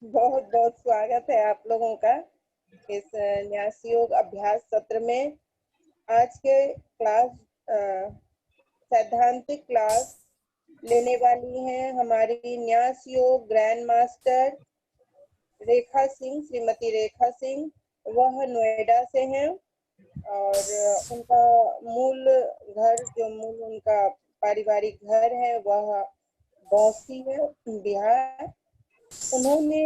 बहुत बहुत स्वागत है आप लोगों का इस न्यास योग अभ्यास सत्र में। आज के क्लास सैद्धांतिक क्लास लेने वाली हैं हमारी न्यास योग ग्रैंड मास्टर रेखा सिंह, श्रीमती रेखा सिंह। वह नोएडा से हैं और उनका मूल उनका पारिवारिक घर है वह बौंसी है, बिहार। उन्होंने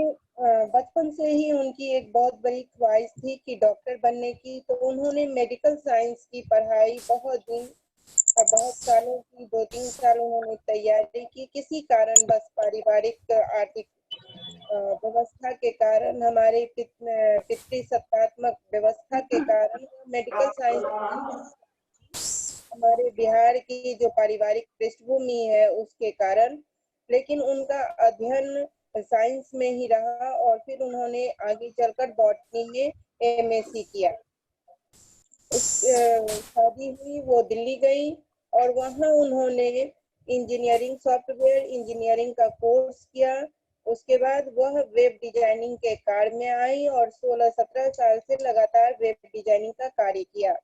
बचपन से ही उनकी एक बहुत बड़ी ख्वाहिश थी कि डॉक्टर बनने की, तो उन्होंने मेडिकल साइंस की पढ़ाई बहुत सालों की 2-3 साल उन्होंने तैयारी की। किसी कारण बस पारिवारिक आर्थिक व्यवस्था के कारण, हमारे पितृसत्तात्मक व्यवस्था के कारण मेडिकल साइंस हमारे बिहार की जो पारिवारिक पृष्ठभूमि है उसके कारण, लेकिन उनका अध्ययन साइंस में ही रहा और फिर उन्होंने आगे चलकर बॉटनी में एमएससी किया। शादी हुई, वो दिल्ली गई और वहाँ उन्होंने इंजीनियरिंग, सॉफ्टवेयर इंजीनियरिंग का कोर्स किया। उसके बाद वह वेब डिजाइनिंग के कार्य में आई और 16-17 साल से लगातार वेब डिजाइनिंग का कार्य किया।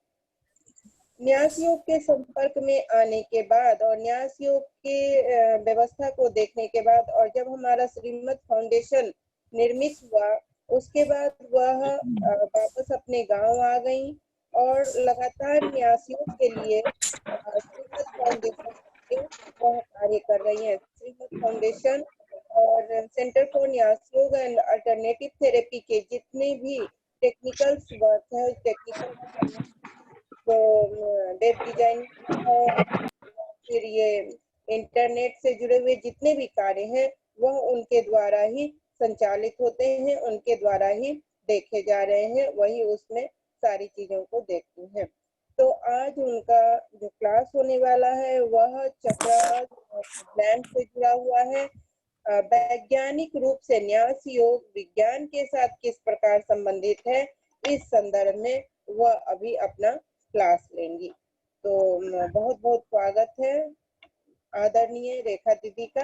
न्यास योग के संपर्क में आने के बाद और न्यास योग के व्यवस्था को देखने के बाद और जब हमारा श्रीमद फाउंडेशन निर्मित हुआ, उसके बाद वह वापस अपने गांव आ गई और लगातार न्यास योग के लिए श्रीमद फाउंडेशन के वह कार्य कर रही हैं। श्रीमद फाउंडेशन और सेंटर फॉर न्यास योग एंड अल्टरनेटिव थेरेपी के जितने भी टेक्निकल वर्क है, टेक्निकल तो वेब डिजाइन है, फिर ये इंटरनेट से जुड़े हुए जितने भी कार्य हैं वह उनके द्वारा ही संचालित होते हैं, उनके द्वारा ही देखे जा रहे हैं, वही उसमें सारी चीजों को देखती हैं। तो आज उनका जो क्लास होने वाला है वह चक्रास प्लांट से जुड़ा हुआ है। वैज्ञानिक रूप से न्यास योग विज्ञान के साथ किस प्रकार संबंधित है, इस संदर्भ में वह अभी अपना क्लास लेंगी। तो बहुत बहुत स्वागत है आदरणीय रेखा दीदी का।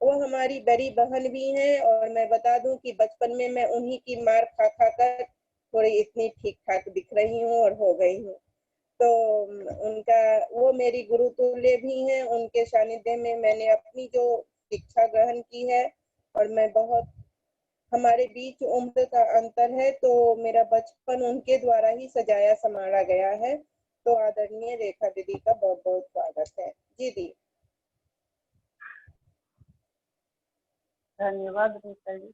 वो हमारी बड़ी बहन भी हैं और मैं बता दूं कि बचपन में मैं उन्हीं की मार खा खा कर थोड़ी इतनी ठीक ठाक दिख रही हूँ और हो गई हूँ। तो उनका वो मेरी गुरु तुल्य भी हैं। उनके सानिध्य में मैंने अपनी जो शिक्षा ग्रहण की है और मैं बहुत, हमारे बीच उम्र का अंतर है तो मेरा बचपन उनके द्वारा ही सजाया संवारा गया है। तो आदरणीय रेखा दीदी का बहुत बहुत स्वागत है। जी दी। धन्यवाद रीता जी।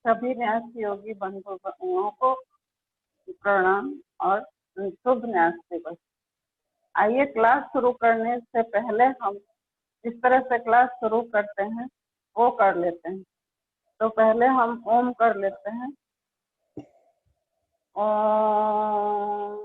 सभी न्यास योगी बंधुओं को प्रणाम और शुभ न्यास दिवस। आइए क्लास शुरू करने से पहले हम जिस तरह से क्लास शुरू करते हैं वो कर लेते हैं। तो पहले हम ओम कर लेते हैं। ओम।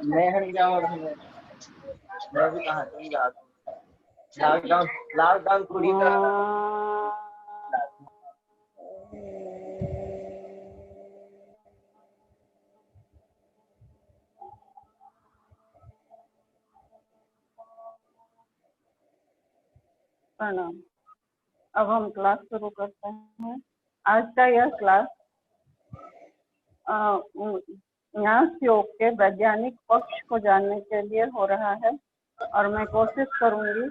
मैं हट जाऊँ और मैं भी कहाँ तुम जा लॉकडाउन पूरी तरह प्रणाम। अब हम क्लास शुरू करते हैं। आज का यह क्लास न्यास योग के वैज्ञानिक पक्ष को जानने के लिए हो रहा है और मैं कोशिश करूंगी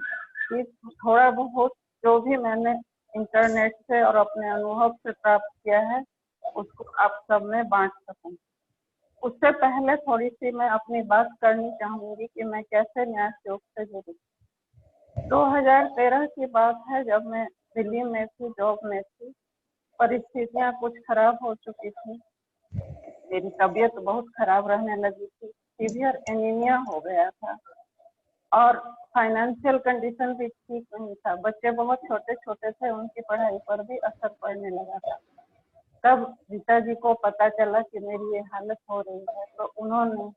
कि थोड़ा बहुत जो भी मैंने इंटरनेट से और अपने अनुभव से प्राप्त किया है उसको आप सब में बांट सकूं। उससे पहले थोड़ी सी मैं अपनी बात करनी चाहूंगी कि मैं कैसे न्यास योग से जुड़ी। 2013 की बात है जब मैं दिल्ली में थी, जॉब में थी। परिस्थितियां कुछ खराब हो चुकी थी, मेरी तबीयत बहुत खराब रहने लगी थी, सीवियर एनीमिया हो गया था और फाइनेंशियल कंडीशन भी ठीक नहीं था। बच्चे बहुत छोटे छोटे थे, उनकी पढ़ाई पर भी असर पड़ने लगा था। तब रीता जी को पता चला कि मेरी ये हालत हो रही है तो उन्होंने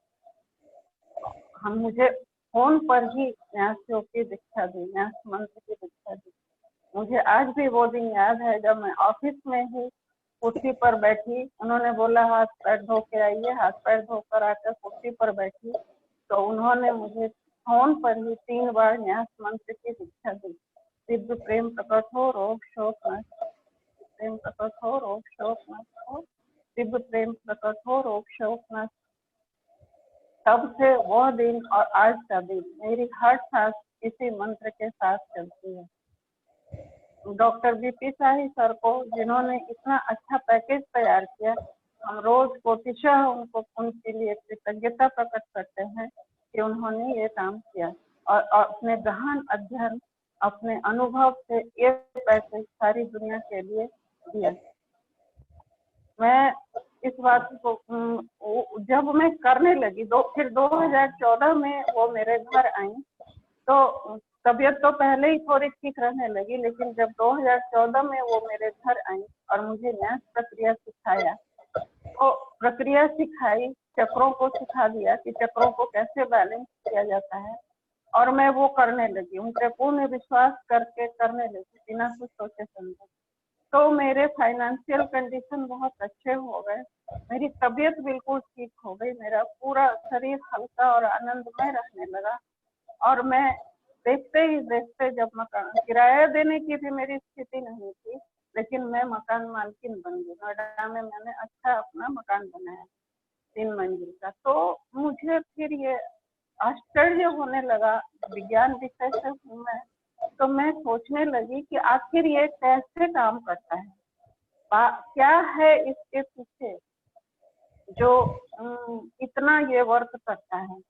मुझे फोन पर ही न्यास योग की दीक्षा दी, न्यास मंत्र की दीक्षा दी। मुझे आज भी वो दिन याद है जब मैं ऑफिस में ही कुर्सी पर बैठी, उन्होंने बोला हाथ पैर धो के आइए, हाथ पैर धोकर आकर कुर्सी पर बैठी तो उन्होंने मुझे फोन पर ही 3 बार न्यास मंत्र की दीक्षा दी। दिव्य प्रेम प्रकट हो, रोग शोक नष्ट, प्रेम प्रकट हो, रोग शोक नष्ट हो, दिव्य प्रेम प्रकट हो, रोग शोक नष्ट। तब से वह दिन और आज का दिन मेरी हर सांस इसी मंत्र के साथ चलती है। डॉक्टर बीपी शाही सर को, जिन्होंने इतना अच्छा पैकेज तैयार किया, हम रोज कोटिशः उनके लिए कृतज्ञता प्रकट करते हैं कि उन्होंने ये काम किया और अपने गहन अध्ययन, अपने अनुभव से ये पैकेज सारी दुनिया के लिए दिया। मैं इस बात को जब मैं करने लगी फिर 2014 में वो मेरे घर आई तो तबीयत तो पहले ही थोड़ी ठीक रहने लगी, लेकिन जब 2014 में वो मेरे घर आई और मुझे न्यास प्रक्रिया सिखाया, तो प्रक्रिया सिखाई, चक्रों को सिखा दिया कि चक्रों को कैसे बैलेंस किया जाता है, और मैं वो करने लगी, उन पे पूर्ण विश्वास करके करने लगी बिना कुछ सोचे समझे। तो मेरे फाइनेंशियल कंडीशन बहुत अच्छे हो गए, मेरी तबीयत बिल्कुल ठीक हो गई, मेरा पूरा शरीर हल्का और आनंदमय रहने लगा। और मैं देखते ही देखते, जब मकान किराया देने की भी मेरी स्थिति नहीं थी, लेकिन मैं मकान मालकिन बन गई। नोएडा में मैंने अच्छा अपना मकान बनाया 3 मंजिल का। तो मुझे फिर ये आश्चर्य होने लगा, विज्ञान विषय से हूँ मैं, तो मैं सोचने लगी कि आखिर ये कैसे काम करता है, क्या है इसके पीछे जो इतना ये वर्क करता है।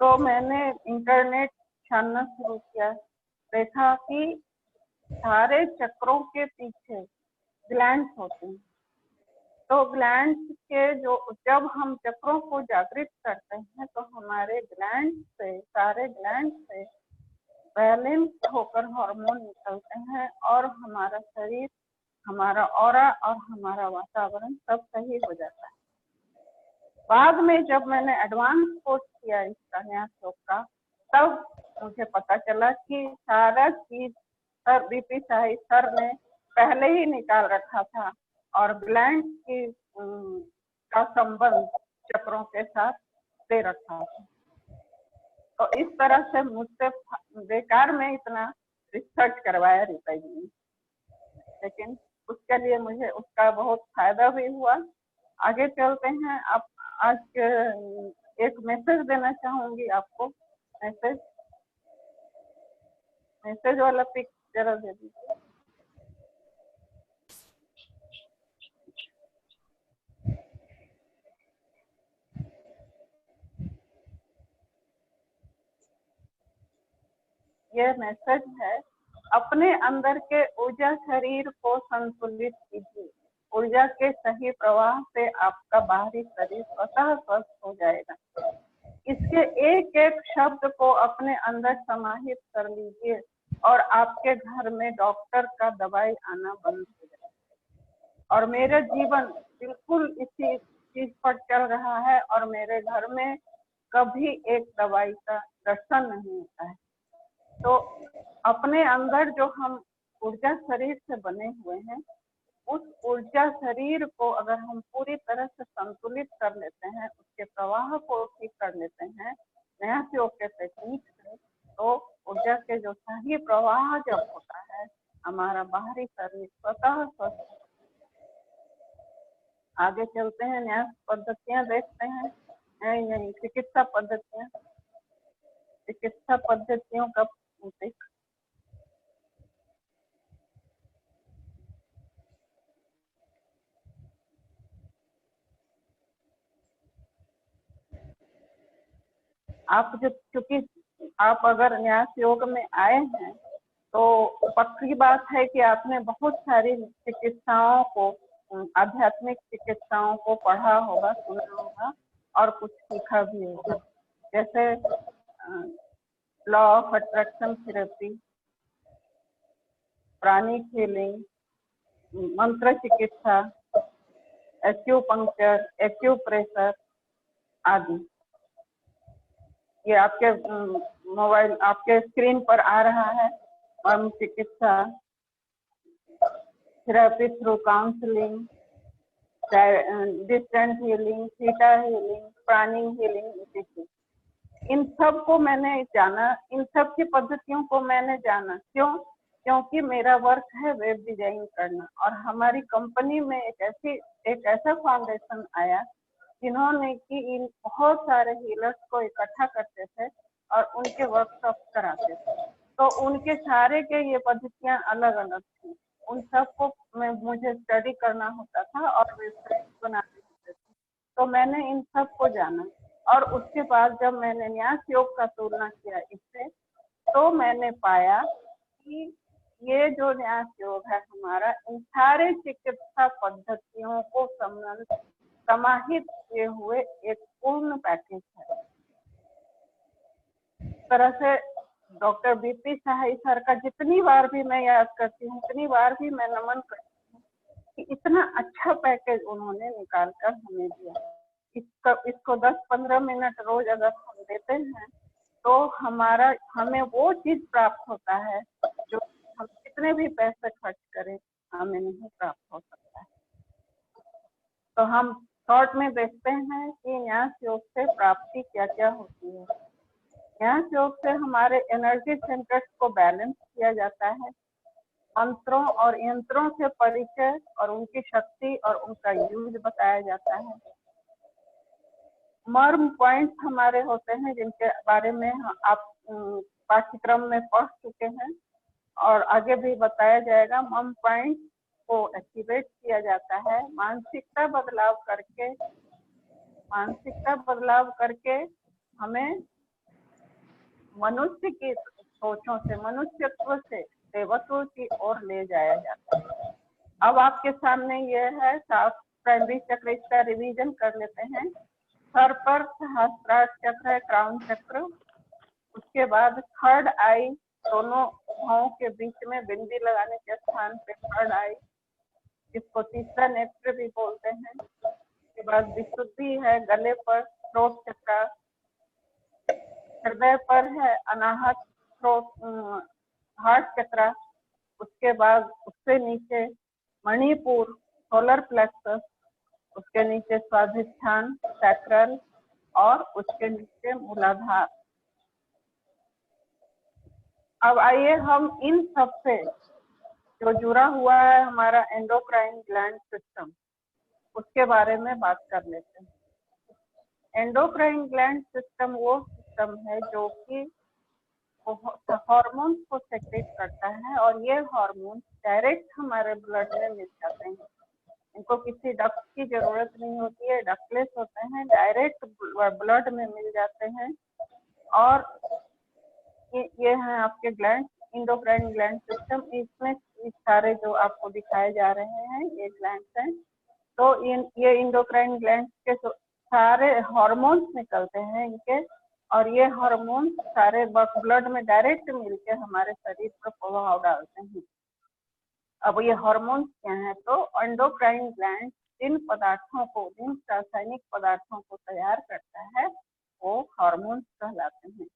तो मैंने इंटरनेट छानना शुरू किया, देखा कि सारे चक्रों के पीछे ग्लैंड्स होते हैं। तो ग्लैंड्स के जब हम चक्रों को जागृत करते हैं तो हमारे ग्लैंड से, सारे ग्लैंड से बैलेंस होकर हार्मोन निकलते हैं और हमारा शरीर, हमारा ऑरा और हमारा वातावरण सब सही हो जाता है। बाद में जब मैंने एडवांस कोर्स किया इसका, न्यास योग का, तब मुझे पता चला कि सारा चीज सर बीपी शाही सर ने पहले ही निकाल रखा था और ग्लैंड की का संबंध चक्रों के साथ दे रखा था। तो इस तरह से मुझसे बेकार में इतना रिसर्च करवाया रीता जी ने, लेकिन उसके लिए मुझे उसका बहुत फायदा भी हुआ। आगे चलते हैं। आप आज एक मैसेज देना चाहूंगी आपको। मैसेज वाला पिक जरा दे दीजिए। ये मैसेज है, अपने अंदर के ऊर्जा शरीर को संतुलित कीजिए। ऊर्जा के सही प्रवाह से आपका बाहरी शरीर स्वतः स्वस्थ हो जाएगा। इसके एक एक शब्द को अपने अंदर समाहित कर लीजिए और आपके घर में डॉक्टर का दवाई आना बंद हो जाएगा। और मेरा जीवन बिल्कुल इसी चीज पर चल रहा है और मेरे घर में कभी एक दवाई का दर्शन नहीं होता है। तो अपने अंदर जो हम ऊर्जा शरीर से बने हुए हैं, उस ऊर्जा शरीर को अगर हम पूरी तरह से संतुलित कर लेते हैं, उसके प्रवाह को ठीक कर लेते हैं न्यास योग के टेक्निक से, तो ऊर्जा के जो सही प्रवाह जब होता है, हमारा बाहरी शरीर स्वतः स्वस्थ। आगे चलते हैं, न्यास पद्धतियां देखते हैं। नहीं, चिकित्सा पद्धतियों का आप चूंकि आप अगर न्यास योग में आए हैं तो पक्की बात है कि आपने बहुत सारी चिकित्साओं को, आध्यात्मिक चिकित्साओं को पढ़ा होगा, सुना होगा और कुछ सीखा भी होगा, जैसे law of attraction therapy, pranic healing, मंत्र चिकित्सा, एक्यूपंक्चर, एक्यूप्रेशर आदि। ये आपके मोबाइल आपके स्क्रीन पर आ रहा है। मर्म चिकित्सा, therapy through counselling, distance healing, theta healing, pranic healing, etc. इन सब को मैंने जाना, इन सब की पद्धतियों को मैंने जाना। क्यों? क्योंकि मेरा वर्क है वेब डिजाइन करना, और हमारी कंपनी में एक ऐसा फाउंडेशन आया जिन्होंने कि इन बहुत सारे हीलर्स को इकट्ठा करते थे और उनके वर्कशॉप कराते थे। तो उनके सारे के ये पद्धतियां अलग अलग थी, उन सबको मुझे स्टडी करना होता था और वेबसाइट बनाने होते थे। तो मैंने इन सब को जाना, और उसके बाद जब मैंने न्यास योग का तुलना किया इससे, तो मैंने पाया कि ये जो न्यास योग है हमारा, इन सारे चिकित्सा पद्धतियों को समाहित किए हुए एक पूर्ण पैकेज है। इस तरह से डॉक्टर बीपी शाही सर का जितनी बार भी मैं याद करती हूँ, उतनी बार भी मैं नमन करती हूँ कि इतना अच्छा पैकेज उन्होंने निकाल कर हमें दिया। इसको 10-15 मिनट रोज अगर हम देते हैं तो हमें वो चीज प्राप्त होता है जो हम कितने भी पैसे खर्च करें हमें नहीं प्राप्त हो सकता है। तो हम शॉर्ट में देखते हैं कि न्यास योग से प्राप्ति क्या क्या होती है। न्यास योग से हमारे एनर्जी सेंटर्स को बैलेंस किया जाता है, मंत्रों और यंत्रों से परिचय और उनकी शक्ति और उनका यूज बताया जाता है। मर्म पॉइंट्स हमारे होते हैं जिनके बारे में आप पाठ्यक्रम में पढ़ चुके हैं और आगे भी बताया जाएगा। मर्म पॉइंट्स को एक्टिवेट किया जाता है मानसिकता बदलाव करके हमें मनुष्य की सोचों से, मनुष्यत्व से देवत्व की ओर ले जाया जाता है। अब आपके सामने यह है 7 प्राइमरी चक्र, इसका रिवीजन कर लेते हैं। सर पर सहस्त्रार चक्र है, क्राउन चक्र। उसके बाद थर्ड आई, दोनों भौं के बीच में बिंदी लगाने के स्थान पे थर्ड आई, इसको तीसरा नेत्र भी बोलते हैं। उसके बाद विशुद्धि है गले पर, थ्रोट चक्र। हृदय पर है अनाहत थ्रोट हार्ट चक्र। उसके बाद उससे नीचे मणिपुर, सोलर प्लेक्सस। उसके नीचे स्वाधिष्ठान सैक्रल, और उसके नीचे मूलाधार। अब आइए हम इन सब से जो जुड़ा हुआ है हमारा एंडोक्राइन ग्लैंड सिस्टम, उसके बारे में बात कर लेते हैं। एंडोक्राइन ग्लैंड सिस्टम वो सिस्टम है जो कि हार्मोन्स को सेक्रेट करता है, और ये हार्मोन्स डायरेक्ट हमारे ब्लड में मिल जाते हैं। इनको किसी डक्ट की जरूरत नहीं होती है, डक्टलेस होते हैं, डायरेक्ट ब्लड में मिल जाते हैं। और ये हैं आपके ग्लैंड, एंडोक्राइन ग्लैंड सिस्टम। इसमें इस सारे जो आपको दिखाए जा रहे हैं ये ग्लैंड्स हैं। तो ये एंडोक्राइन ग्लैंड्स के सारे हार्मोन्स निकलते हैं इनके, और ये हार्मोन्स सारे ब्लड में डायरेक्ट मिलकर हमारे शरीर पर प्रभाव डालते हैं। अब ये हार्मोन्स क्या हैं? तो एंडोक्राइन ग्लैंड जिन रासायनिक पदार्थों को तैयार करता है वो हार्मोन्स कहलाते हैं।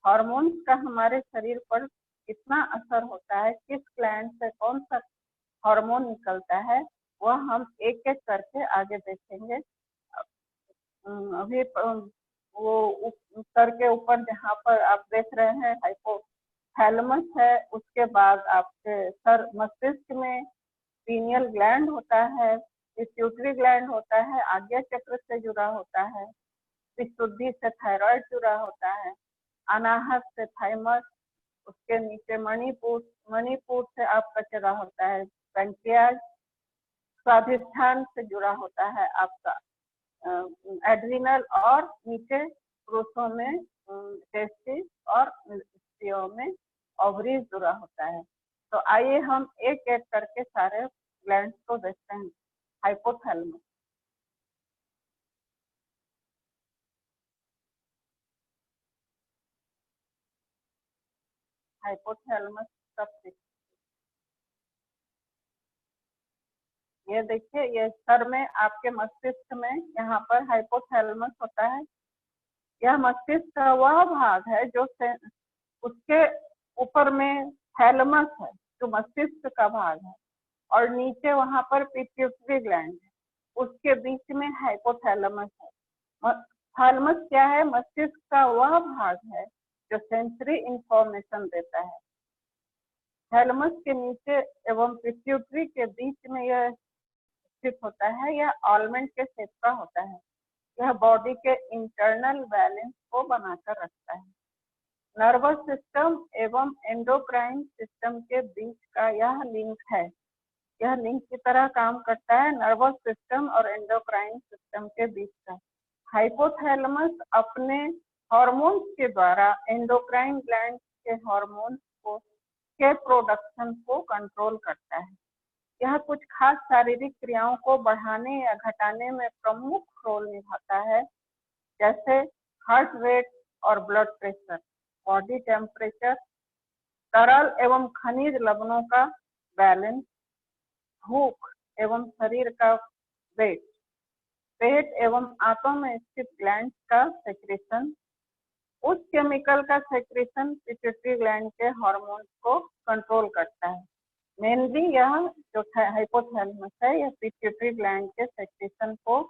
हार्मोन्स का हमारे शरीर पर कितना असर होता है, किस ग्लैंड से कौन सा हार्मोन निकलता है, वह हम एक एक करके आगे देखेंगे। अभी वो सर के ऊपर जहाँ पर आप देख रहे हैं हाइपोथैलेमस है, उसके बाद आपके सर मस्तिष्क में पीनियल ग्लैंड होता है, पिट्यूटरी ग्लैंड होता है, आज्ञा चक्र से जुड़ा होता है, विशुद्धि से थायराइड जुड़ा होता है, अनाहत से थाइमस, उसके नीचे मणिपुर से आपका जुड़ा होता है पैंक्रियाज, स्वाधिष्ठान से जुड़ा होता है आपका एड्रिनल, और नीचे पुरुषों में टेस्टिस और स्त्रियों में ओवरीज जुड़ा होता है। तो आइए हम एक एक करके सारे ग्लैंड्स को देखते हैं। हाइपोथैलेमस, हाइपोथैलेमस सब ये देखिए, ये सर में आपके मस्तिष्क में यहाँ पर हाइपोथैलेमस होता है। यह मस्तिष्क का वह भाग है जो उसके ऊपर में थैलमस है, जो मस्तिष्क का भाग है, और नीचे वहां पर पिट्यूटरी ग्लैंड है, उसके बीच में हाइपोथैलेमस है। थैलेमस क्या है? मस्तिष्क का वह भाग है जो सेंसरी इंफॉर्मेशन देता है। थैलेमस के नीचे एवं पिट्यूटरी के बीच में यह स्थित होता है। यह आलमंड के शेप का होता है। यह बॉडी के इंटरनल बैलेंस को बनाकर रखता है। नर्वस सिस्टम एवं एंडोक्राइन सिस्टम के बीच का यह लिंक है। यह लिंक की तरह काम करता है नर्वस सिस्टम और एंडोक्राइन सिस्टम के बीच का। हाइपोथैलेमस अपने हार्मोन्स के द्वारा एंडोक्राइन ग्लैंड के हार्मोन्स को के प्रोडक्शन को कंट्रोल करता है। यह कुछ खास शारीरिक क्रियाओं को बढ़ाने या घटाने में प्रमुख रोल निभाता है, जैसे हार्ट रेट और ब्लड प्रेशर, बॉडी टेम्परेचर, तरल एवं खनिज लवणों का बैलेंस, भूख एवं शरीर का वेट, पेट एवं आंतों में स्थित ग्लैंड का सेक्रेशन, उस केमिकल का सेक्रेशन पिट्यूटरी ग्लैंड के हार्मोन्स को कंट्रोल करता है। मेनली यह जो हाइपोथैलेमस है, यह पिट्यूटरी ग्लैंड के सेक्रेशन को,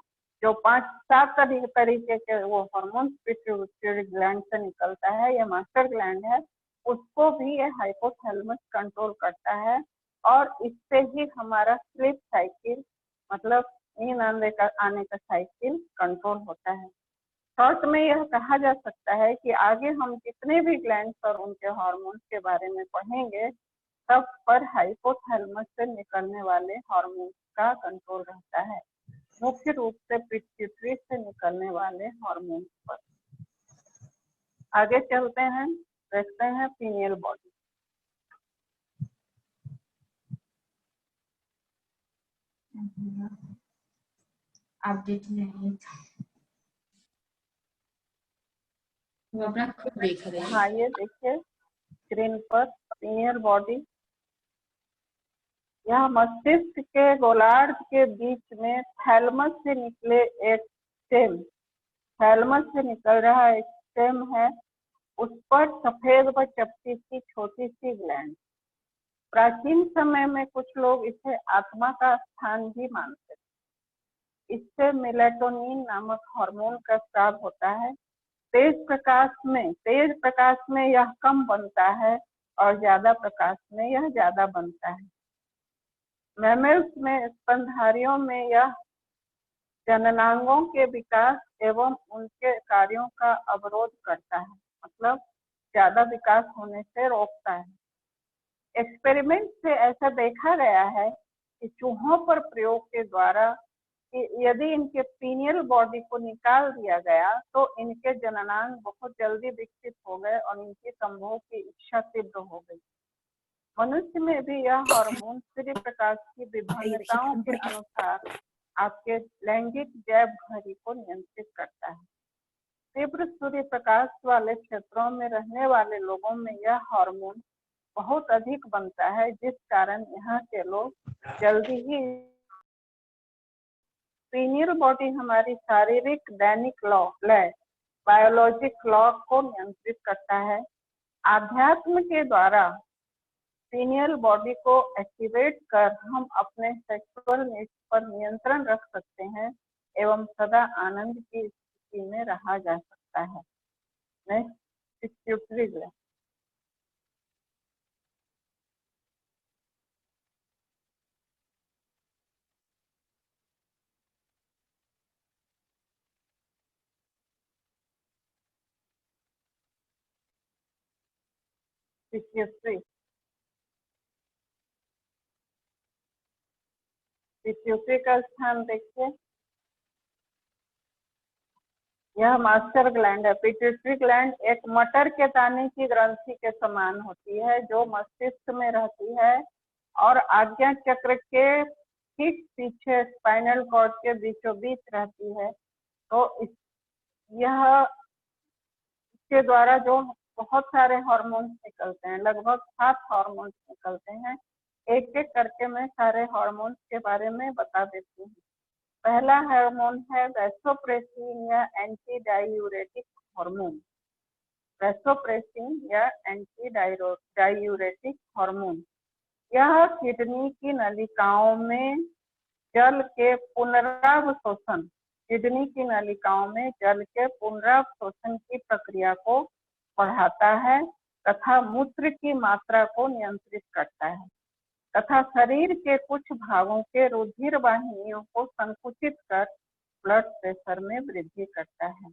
जो 5-7 तरीके के वो हार्मोन्स पिट्यूटरी ग्लैंड से निकलता है, यह मास्टर ग्लैंड है, उसको भी यह हाइपोथैलेमस कंट्रोल करता है। और इससे ही हमारा स्लीप साइकिल, मतलब नींद आने का साइकिल कंट्रोल होता है। शॉर्ट में यह कहा जा सकता है कि आगे हम जितने भी ग्लैंड्स और उनके हार्मोन्स के बारे में पढ़ेंगे, सब पर हाइपोथैलेमस से निकलने वाले हार्मोन्स का कंट्रोल रहता है, मुख्य रूप से पिट्यूटरी से निकलने वाले हार्मोन्स पर। आगे चलते हैं, देखते हैं फीमेल बॉडी। अपडेट नहीं था, वो अपना खुद देख रहे हैं। हाँ, ये देखिए स्क्रीन पर फीमेल बॉडी। यह मस्तिष्क के गोलार्ध के बीच में थैलेमस से निकले एक स्टेम, थैलेमस से निकल रहा एक स्टेम है, उस पर सफेद व चपटी सी छोटी सी ग्लैंड। प्राचीन समय में कुछ लोग इसे आत्मा का स्थान भी मानते थे। इससे मेलाटोनिन नामक हार्मोन का स्राव होता है। तेज प्रकाश में यह कम बनता है और ज्यादा प्रकाश में यह ज्यादा बनता है। मैमल्स में स्तनधारियों में यह जननांगों के विकास एवं उनके कार्यों का अवरोध करता है, मतलब ज्यादा विकास होने से रोकता है। एक्सपेरिमेंट से ऐसा देखा गया है कि चूहों पर प्रयोग के द्वारा कि यदि इनके पीनियल बॉडी को निकाल दिया गया तो इनके जननांग बहुत जल्दी विकसित हो गए और इनकी संभोग की इच्छा तीव्र हो गई। मनुष्य में भी यह हार्मोन सूर्य प्रकाश की विभिन्नताओं के अनुसार आपके लैंगिक जैव घड़ी को नियंत्रित करता है। तीव्र सूर्य प्रकाश वाले क्षेत्रों में रहने वाले लोगों में यह हार्मोन बहुत अधिक बनता है, जिस कारण यहाँ के लोग जल्दी ही। पीनियल बॉडी हमारी शारीरिक दैनिक लय, बायोलॉजिक क्लॉक को नियंत्रित करता है। आध्यात्म के द्वारा पीनियल बॉडी को एक्टिवेट कर हम अपने सेक्सुअल नीड्स पर नियंत्रण रख सकते हैं एवं सदा आनंद की स्थिति में रहा जा सकता है। Next, pituitary gland. पिट्यूटरी का स्थान देखिए, यह मास्टर ग्लैंड है। पिट्यूटरी ग्लैंड एक मटर के दाने की ग्रंथि के समान होती है जो मस्तिष्क में रहती है और आज्ञा चक्र के ठीक पीछे स्पाइनल कॉर्ड के बीचों बीच रहती है। तो यह इसके द्वारा जो बहुत सारे हार्मोन्स निकलते हैं, लगभग 7 हार्मोन्स निकलते हैं। एक एक करके मैं सारे हार्मोन्स के बारे में बता देती हूँ। पहला हार्मोन है वैसोप्रेसिन या एंटी डायूरेटिक हार्मोन। वैसोप्रेसिन या एंटी डायूरेटिक हार्मोन, यह किडनी की नलिकाओं में जल के पुनरावशोषण की प्रक्रिया को बढ़ाता है तथा मूत्र की मात्रा को नियंत्रित करता है तथा शरीर के कुछ भागों के रुधिर वाहिनियों को संकुचित कर ब्लड प्रेशर में वृद्धि करता है।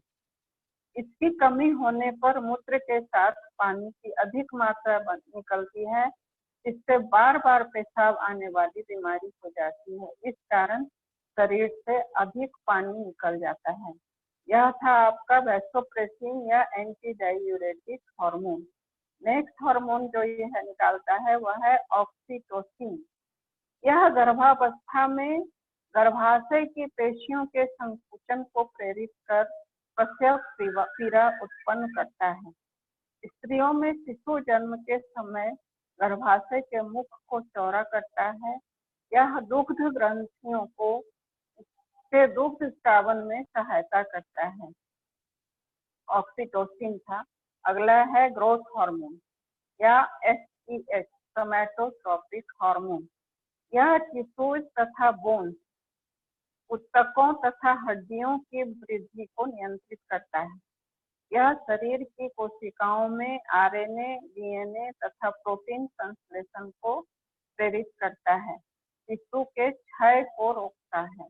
इसकी कमी होने पर मूत्र के साथ पानी की अधिक मात्रा निकलती है, इससे बार बार पेशाब आने वाली बीमारी हो जाती है। इस कारण शरीर से अधिक पानी निकल जाता है। यह था आपका वैसोप्रेसिन या anti diuretic hormone. Next hormone जो यह निकालता है वह है ऑक्सीटोसिन। यह गर्भावस्था में गर्भाशय की पेशियों के संकुचन को प्रेरित कर प्रसव पीड़ा उत्पन्न करता है। स्त्रियों में शिशु जन्म के समय गर्भाशय के मुख को चौड़ा करता है। यह दुग्ध ग्रंथियों के दुग्ध स्रावन में सहायता करता है। ऑक्सीटोसिन था। अगला है ग्रोथ हार्मोन या SEH सोमैटोट्रोपिक हार्मोन। यह टिश्यूज तथा बोन्स, ऊतकों तथा हड्डियों की वृद्धि को नियंत्रित करता है। यह शरीर की कोशिकाओं में RNA, DNA तथा प्रोटीन संश्लेषण को प्रेरित करता है। टिश्यू के क्षय को रोकता है।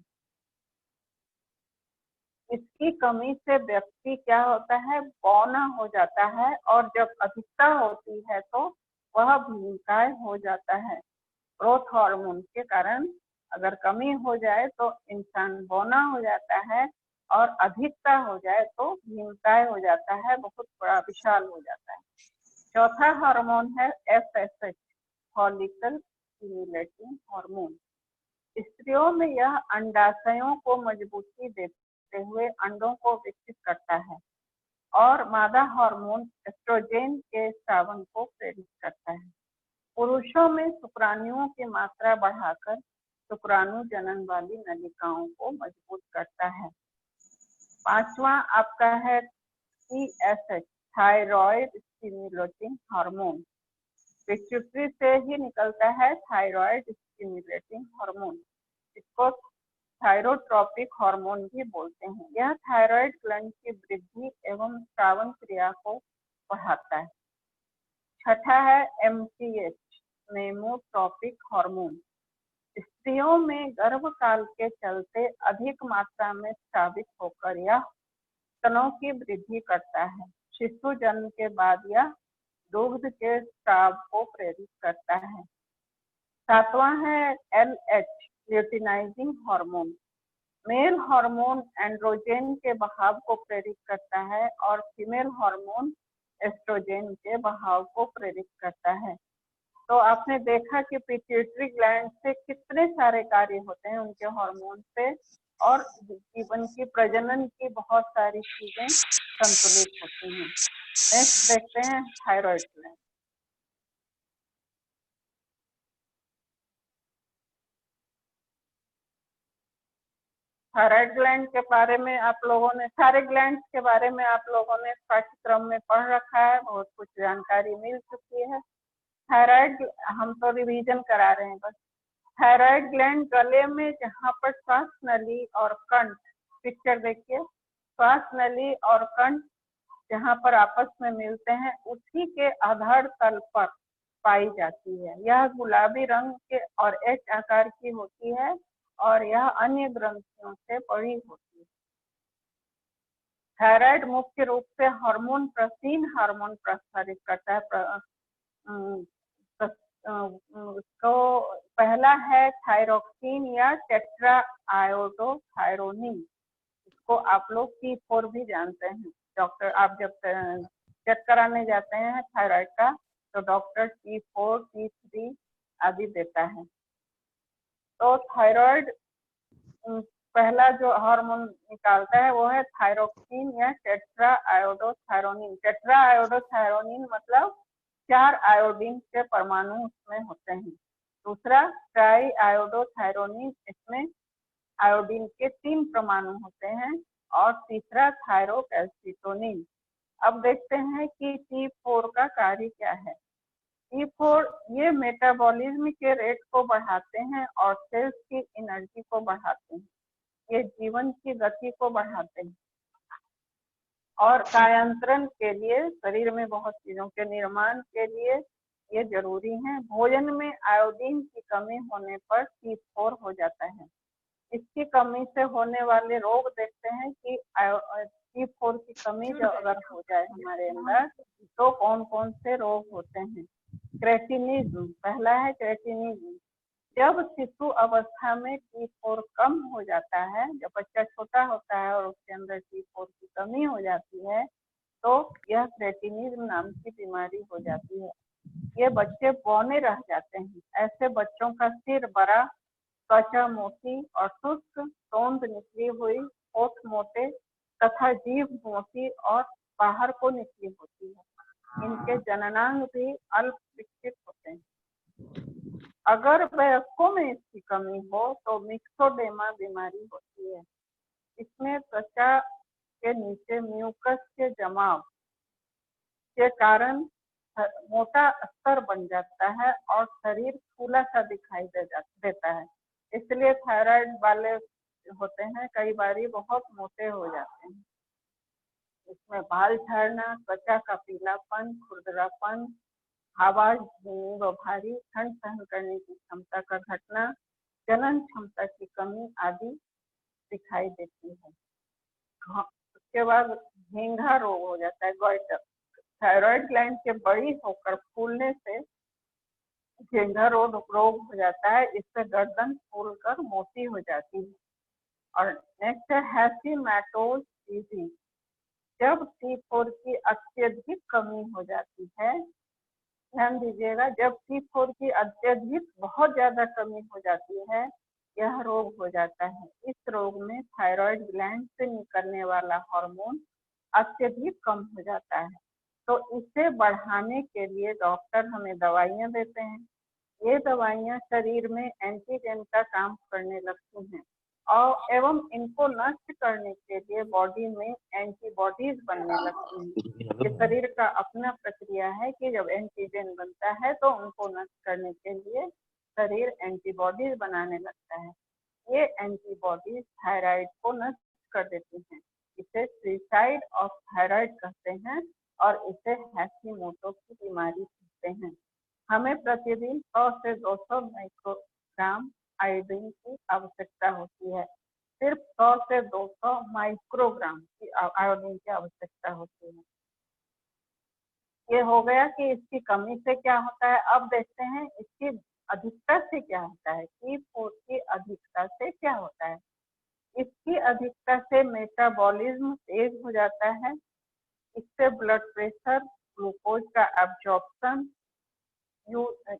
इसकी कमी से व्यक्ति क्या होता है, बौना हो जाता है और जब अधिकता होती है तो वह भीमकाय हो जाता है। ग्रोथ हार्मोन के कारण अगर कमी हो जाए तो इंसान बौना हो जाता है और अधिकता हो जाए तो भीमकाय हो जाता है, बहुत बड़ा विशाल हो जाता है। चौथा हार्मोन है FSH फॉलिकल स्टिमुलेटिंग हार्मोन। स्त्रियों में यह अंडाशयों को मजबूती देते हुए अंडों को विकसित करता है और मादा हार्मोन एस्ट्रोजेन के स्रावन को प्रेरित करता है। पुरुषों में शुक्राणुओं की मात्रा बढ़ाकर शुक्राणु जनन वाली नलिकाओं को मजबूत करता है। पांचवा आपका है TSH thyroid stimulating hormone. Pituitary से ही निकलता है थायराइड स्टिमुलेटिंग हार्मोन। इसको थायरोट्रोपिक हार्मोन भी बोलते हैं। यह थायराइड ग्लैंड की वृद्धि एवं स्रावन क्रिया को बढ़ाता है। छठा है MTH नेमोट्रोपिक हार्मोन। स्त्रियों में गर्भकाल के चलते अधिक मात्रा में स्रावित होकर यह स्तनों की वृद्धि करता है। शिशु जन्म के बाद यह दुग्ध के स्राव को प्रेरित करता है। सातवां है LH luteinizing hormone. Male hormone androgen के बहाव को प्रेरित करता है और फीमेल हार्मोन एस्ट्रोजेन के बहाव को प्रेरित करता है। तो आपने देखा कि पिट्यूटरी ग्लैंड से कितने सारे कार्य होते हैं उनके हार्मोन से, और जीवन की प्रजनन की बहुत सारी चीजें संतुलित होती हैं। नेक्स्ट देखते हैं थायराइड ग्लैंड। थायराइड ग्लैंड के बारे में आप लोगों ने, सारे ग्लैंड्स के बारे में आप लोगों ने पाठ्यक्रम में पढ़ रखा है, बहुत कुछ जानकारी मिल चुकी है। थायराइड हम तो रिवीजन करा रहे हैं बस। थायराइड ग्लैंड गले में जहाँ पर श्वास नली और कंठ, पिक्चर देखिए, श्वास नली और कंठ जहाँ पर आपस में मिलते हैं उसी के आधार तल पर पाई जाती है। यह गुलाबी रंग के और H आकार की होती है और यह अन्य ग्रंथियों से बड़ी होती है। थायराइड मुख्य रूप से हार्मोन तीन हार्मोन प्रसारित करता है। उसको पहला है थायरोक्सिन या टेट्रा आयोडोथायरोनिन। इसको आप लोग T4 भी जानते हैं। डॉक्टर आप जब चेक कराने जाते हैं थायराइड का तो डॉक्टर T4, T3 आदि देता है। तो थायराइड पहला जो हार्मोन निकालता है वो है थायरोक्सिन या टेट्रा आयोडोथायरोनिन। टेट्रा आयोडोथायरोनिन मतलब 4 आयोडीन के परमाणु उसमें होते हैं। दूसरा ट्राई आयोडोथायरोनिन, इसमें आयोडीन के 3 परमाणु होते हैं। और तीसरा थायरोकैल्सिटोनिन, अब देखते हैं कि T4 का कार्य क्या है। T4 ये मेटाबॉलिज्म के रेट को बढ़ाते हैं और सेल्स की एनर्जी को बढ़ाते हैं, ये जीवन की गति को बढ़ाते हैं और कायांतरण के लिए, शरीर में बहुत चीजों के निर्माण के लिए ये जरूरी है। भोजन में आयोडीन की कमी होने पर T4 हो जाता है। इसकी कमी से होने वाले रोग देखते हैं कि T4 की कमी जो अगर हो जाए हमारे अंदर तो कौन कौन से रोग होते हैं। क्रेटिनिज्म पहला है। क्रेटिनिज्म जब शिशु अवस्था में T4 कम हो जाता है, जब बच्चा छोटा होता है और उसके अंदर T4 की कमी हो जाती है तो यह क्रेटिनिज्म नाम की बीमारी हो जाती है। ये बच्चे बौने रह जाते हैं। ऐसे बच्चों का सिर बड़ा, त्वचा मोटी और शुष्क, तोंद निकली हुई, होठ मोटे तथा जीभ मोटी और बाहर को निकली होती है। इनके जननांग भी अल्प विकसित होते हैं। अगर वयस्कों में इसकी कमी हो तो मिक्सोडेमा बीमारी होती है। इसमें त्वचा के नीचे म्यूकस के जमाव के कारण मोटा अस्तर बन जाता है और शरीर फूला सा दिखाई देता है। इसलिए थायराइड वाले होते हैं कई बारी बहुत मोटे हो जाते हैं। इसमें बाल झड़ना, त्वचा का पीलापन, खुरदरापन, आवाज धीमी व भारी, ठंड सहन करने की क्षमता का घटना, जनन क्षमता की कमी आदि दिखाई देती है। उसके बाद झींगा रोग हो जाता है, गॉइटर। थायराइड ग्लैंड के बड़ी होकर फूलने से झींगा रोग हो जाता है। इससे गर्दन फूलकर मोटी हो जाती है। और नेक्स्ट है हैशीमैटोज डिजीज। जब T4 की अत्यधिक कमी हो जाती है, ध्यान दीजिएगा, जब T4 की अत्यधिक बहुत ज्यादा कमी हो जाती है यह रोग हो जाता है। इस रोग में थायराइड ग्लैंड से निकलने वाला हार्मोन अत्यधिक कम हो जाता है, तो इसे बढ़ाने के लिए डॉक्टर हमें दवाइयां देते हैं। ये दवाइयां शरीर में एंटीजन का काम करने लगती हैं और एवं इनको नष्ट करने के लिए बॉडी में एंटीबॉडीज बनने लगती हैं। ये शरीर का अपना प्रक्रिया है कि जब एंटीजन बनता है तो उनको नष्ट करने के लिए शरीर एंटीबॉडीज बनाने लगता है। ये एंटीबॉडीज थायराइड को नष्ट कर देती हैं। इसे सुसाइड ऑफ थायराइड कहते हैं और इसे हैशीमोटो की बीमारी कहते हैं। हमें प्रतिदिन 100 से 200 माइक्रोग्राम आयोडीन की आवश्यकता होती है। सिर्फ 100 से 200 माइक्रोग्राम की आयोडीन की आवश्यकता होती है। ये हो गया कि इसकी कमी से क्या होता है। अब देखते हैं इसकी अधिकता से क्या होता है। T4 की अधिकता से क्या होता है। इसकी अधिकता से मेटाबॉलिज्म तेज हो जाता है। इससे ब्लड प्रेशर, ग्लूकोज का एब्जॉर्प्शन,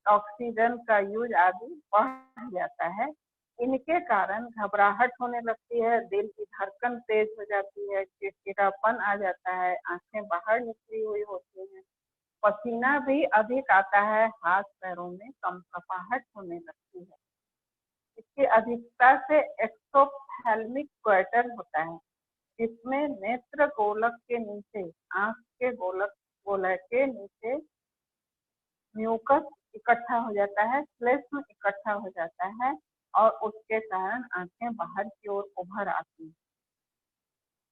ऑक्सीजन का यूज आदि बढ़ जाता है। इनके कारण घबराहट होने लगती है, दिल की धड़कन तेज हो जाती है, चिड़चिड़ापन आ जाता है, आंखें बाहर निकली हुई होती हैं, पसीना भी अधिक आता है, हाथ पैरों में कंपकपाहट होने लगती है। इसकी अधिकता से एक्सोप्थेल्मिक क्वेटर होता है, जिसमें नेत्र गोलक के नीचे, आंख के गोलक के नीचे म्यूकस इकट्ठा हो जाता है, श्लेष्म इकट्ठा हो जाता है और उसके कारण आंखें बाहर की ओर उभर आती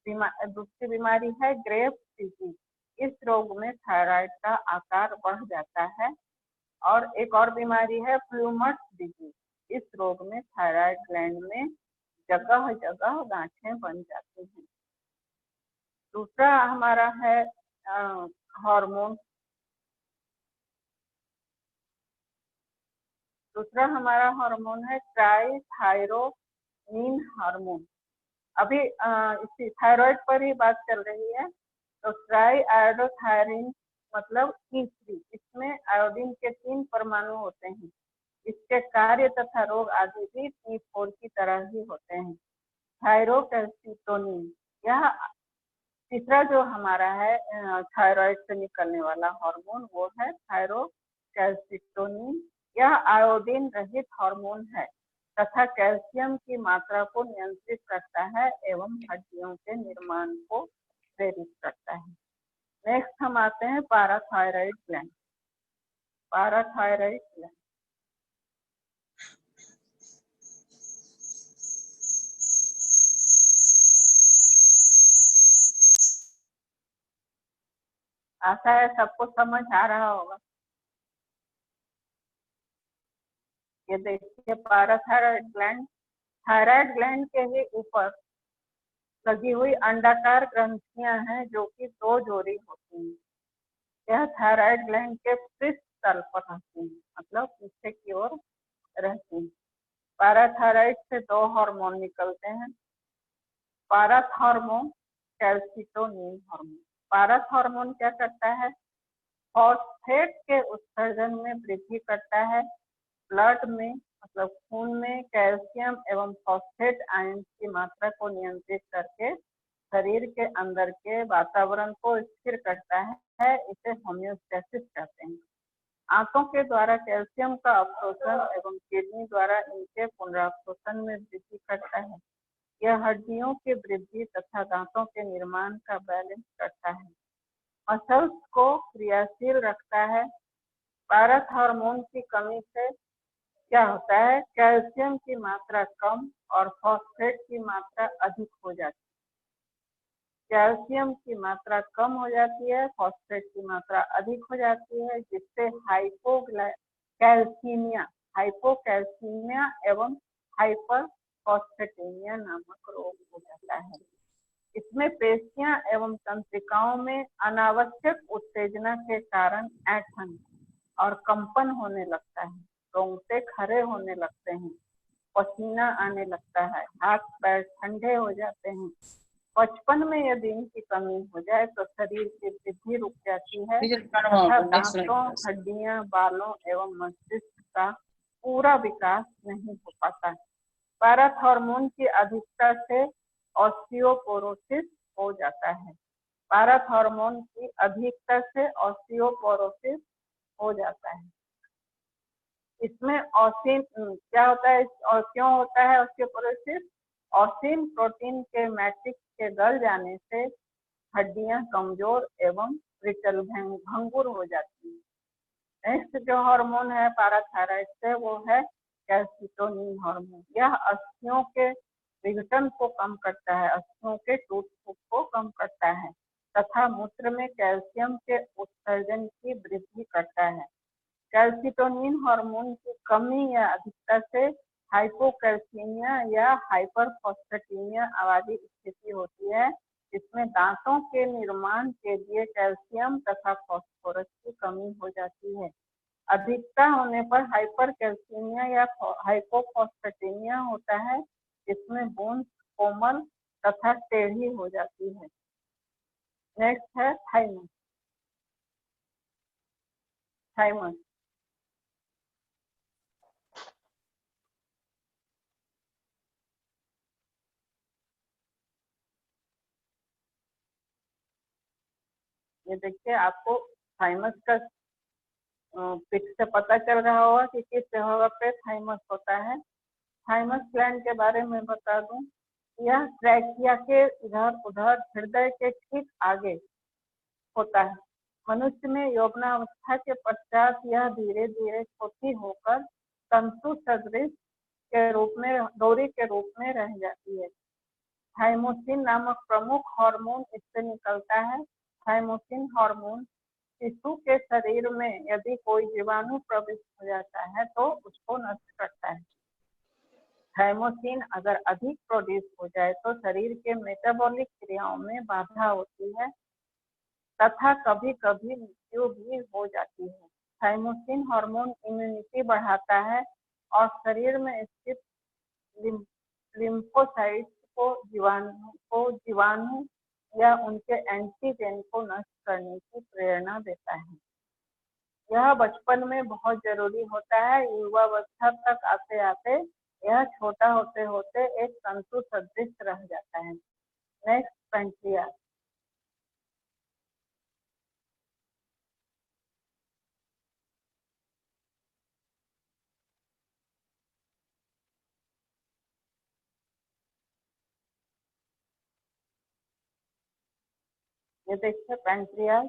हैं। दूसरी बीमारी है ग्रेव्स डिजीज। इस रोग में थायराइड का आकार बढ़ जाता है। और एक और बीमारी है प्लूमर्स डिजीज। इस रोग में थायराइड ग्लैंड में जगह जगह गांठें बन जाती हैं। दूसरा हमारा है हार्मोन। दूसरा हमारा हार्मोन है ट्राईथायरोनीन हार्मोन। अभी इसी थायराइड पर ही बात चल रही है। तो ट्राईआयोडोथायरीन मतलब T3। इसमें आयोडीन के 3 परमाणु होते हैं। इसके कार्य तथा रोग आदि भी T4 की तरह ही होते हैं। थायरोकैल्सिटोनिन, यह तीसरा जो हमारा है थायराइड से निकलने वाला हार्मोन वो है थायरोकैल्सिटोनिन। यह आयोडीन रहित हार्मोन है तथा कैल्शियम की मात्रा को नियंत्रित करता है एवं हड्डियों के निर्माण को प्रेरित करता है। हम आते हैं पाराथायराइड ग्लैंड। पाराथायराइड ग्लैंड आशा है सबको समझ आ रहा होगा। ये देखिए थायराइड ग्लैंड के ही ऊपर लगी हुई अंडाकार ग्रंथियां हैं जो कि 2 जोड़ी होती हैं। यह थायराइड ग्लैंड के पृष्ठ तल पर रहती हैं, मतलब पीछे की ओर रहती हैं। पाराथायराइड से 2 हार्मोन निकलते हैं, पाराथॉर्मोन, कैल्सिटोनिन हार्मोन। पाराथॉर्मोन क्या करता है? फॉस्फेट के उत्सर्जन में वृद्धि करता है। ब्लड में मतलब खून में कैल्शियम एवं फॉस्फेट आयन की मात्रा को नियंत्रित करके शरीर के अंदर के वातावरण को स्थिर करता है। इसे होम्योस्टेसिस कहते हैं। आंतों के द्वारा कैल्शियम का अवशोषण एवं किडनी द्वारा इनके पुनरावशोषण में वृद्धि करता है। यह हड्डियों की वृद्धि तथा दांतों के निर्माण का बैलेंस करता है। मसल्स को क्रियाशील रखता है। पारथ हार्मोन की कमी से क्या होता है? कैल्शियम की मात्रा कम और फॉस्फेट की मात्रा अधिक हो जाती है। कैल्शियम की मात्रा कम हो जाती है, फॉस्फेट की मात्रा अधिक हो जाती है, जिससे हाइपोकैल्सीमिया एवं हाइपरफॉस्फेटेमिया नामक रोग हो जाता है। इसमें पेशियां एवं तंत्रिकाओं में अनावश्यक उत्तेजना के कारण ऐंठन और कंपन होने लगता है, रोंगटे खड़े होने लगते हैं, पसीना आने लगता है, हाथ पैर ठंडे हो जाते हैं। बचपन में यदि इनकी कमी हो जाए तो शरीर की वृद्धि रुक जाती है तथा दांतों, हड्डियां, बालों एवं मस्तिष्क का पूरा विकास नहीं हो पाता। पारथ हार्मोन की अधिकता से ऑस्टियोपोरोसिस हो जाता है। पारथ हार्मोन की अधिकता से ऑस्टियोपोरोसिस हो जाता है। इसमें ऑसिन क्या होता है और क्यों होता है ऑस्टियोपोरोसिस? ऑसिन प्रोटीन के मैट्रिक्स के गल जाने से हड्डियां कमजोर एवं ब्रिटल भंगुर हो जाती हैं। नेक्स्ट जो हार्मोन है पाराथायराइड से वो है कैल्सिटोनिन हार्मोन। यह अस्थियों के विघटन को कम करता है, अस्थियों के टूट फूट को कम करता है तथा मूत्र में कैल्शियम के उत्सर्जन की वृद्धि करता है। कैल्सिटोनिन हार्मोन की कमी या अधिकता से हाइपोकैल्सीमिया या हाइपरफॉस्फेटेमिया आदि स्थिति होती है, जिसमें दांतों के निर्माण के लिए कैल्शियम तथा फास्फोरस की कमी हो जाती है। अधिकता होने पर हाइपरकैल्सीमिया या हाइपोफॉस्फेटेमिया होता है, जिसमें बोन्स कोमल तथा टेढ़ी हो जाती है। नेक्स्ट है थाइमस। थाइमस ये देखिए, आपको थाइमस का पिक से पता चल रहा होगा कि किस जगह पे थाइमस होता है। थाइमस ग्लैंड के बारे में बता दूं, यह ट्रैकिया के इधर उधर हृदय के ठीक आगे होता है। मनुष्य में यौवनावस्था के पश्चात यह धीरे धीरे छोटी होकर तंतु सदृश के रूप में डोरी के रूप में रह जाती है। थाइमोसिन नामक प्रमुख हार्मोन इससे निकलता है। थाइमोसिन हार्मोन शिशु के शरीर में यदि कोई जीवाणु प्रविष्ट हो जाता है तो उसको नष्ट करता है। थाइमोसिन अगर अधिक प्रोड्यूस हो जाए तो शरीर के मेटाबॉलिक क्रियाओं में बाधा होती है तथा कभी कभी मृत्यु भी हो जाती है। थाइमोसिन हार्मोन इम्यूनिटी बढ़ाता है और शरीर में स्थित लिम्फोसाइट्स को जीवाणु या उनके एंटीजन को नष्ट करने की प्रेरणा देता है। यह बचपन में बहुत जरूरी होता है। युवावस्था तक आते आते यह छोटा होते होते एक तंतु सदृश रह जाता है। Next pancreas. ये देखिए पैंक्रियास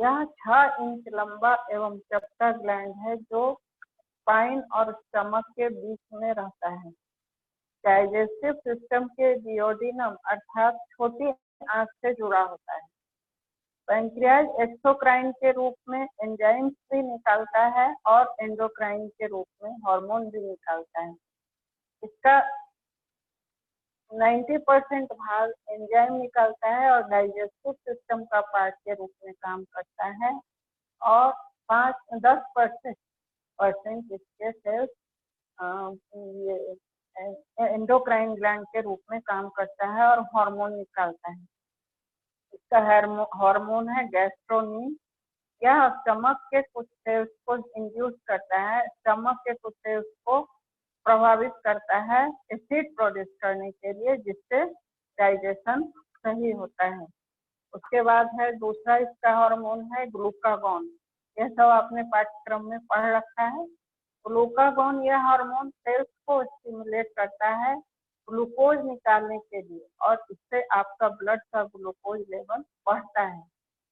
यह 6 इंच लंबा एवं चपटा ग्लैंड है जो स्पाइन और स्टमक के बीच में रहता है। डाइजेस्टिव सिस्टम के डिओडिनम अर्थात छोटी आंत से जुड़ा होता है। पैंक्रियाज एक्सोक्राइन के रूप में एंजाइम्स भी निकालता है और एंडोक्राइन के रूप में हार्मोन भी निकालता है। इसका 90% भाग एंजाइम निकालता है और डाइजेस्टिव सिस्टम का पार्ट के रूप में काम करता है और 5-10% इसके सेल्स एंडोक्राइन ग्लैंड के रूप में काम करता है और हार्मोन निकालता है। इसका हार्मोन है गैस्ट्रोनिन। यह स्टमक के कुछ सेल्स को इंड्यूस करता है, स्टमक के कुछ सेल्स को प्रभावित करता है एसिड प्रोड्यूस करने के लिए, जिससे डाइजेशन सही होता है। उसके बाद है दूसरा इसका हार्मोन है ग्लूकागॉन। यह सब आपने पाठ्यक्रम में पढ़ रखा है। ग्लूकागॉन यह हार्मोन सेल्स को स्टिमुलेट करता है ग्लूकोज निकालने के लिए और इससे आपका ब्लड का ग्लूकोज लेवल बढ़ता है।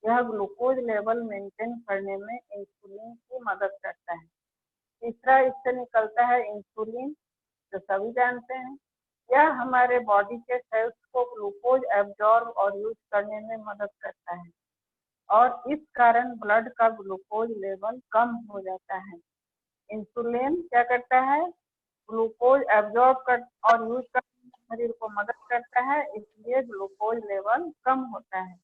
यह ग्लूकोज लेवल मेंटेन करने में इंसुलिन की मदद करता है। तीसरा इससे निकलता है इंसुलिन, जो सभी जानते हैं। यह हमारे बॉडी के सेल्स को ग्लूकोज एब्जॉर्ब और यूज करने में मदद करता है और इस कारण ब्लड का ग्लूकोज लेवल कम हो जाता है। इंसुलिन क्या करता है? ग्लूकोज एब्जॉर्ब कर और यूज करने में शरीर को मदद करता है, इसलिए ग्लूकोज लेवल कम होता है।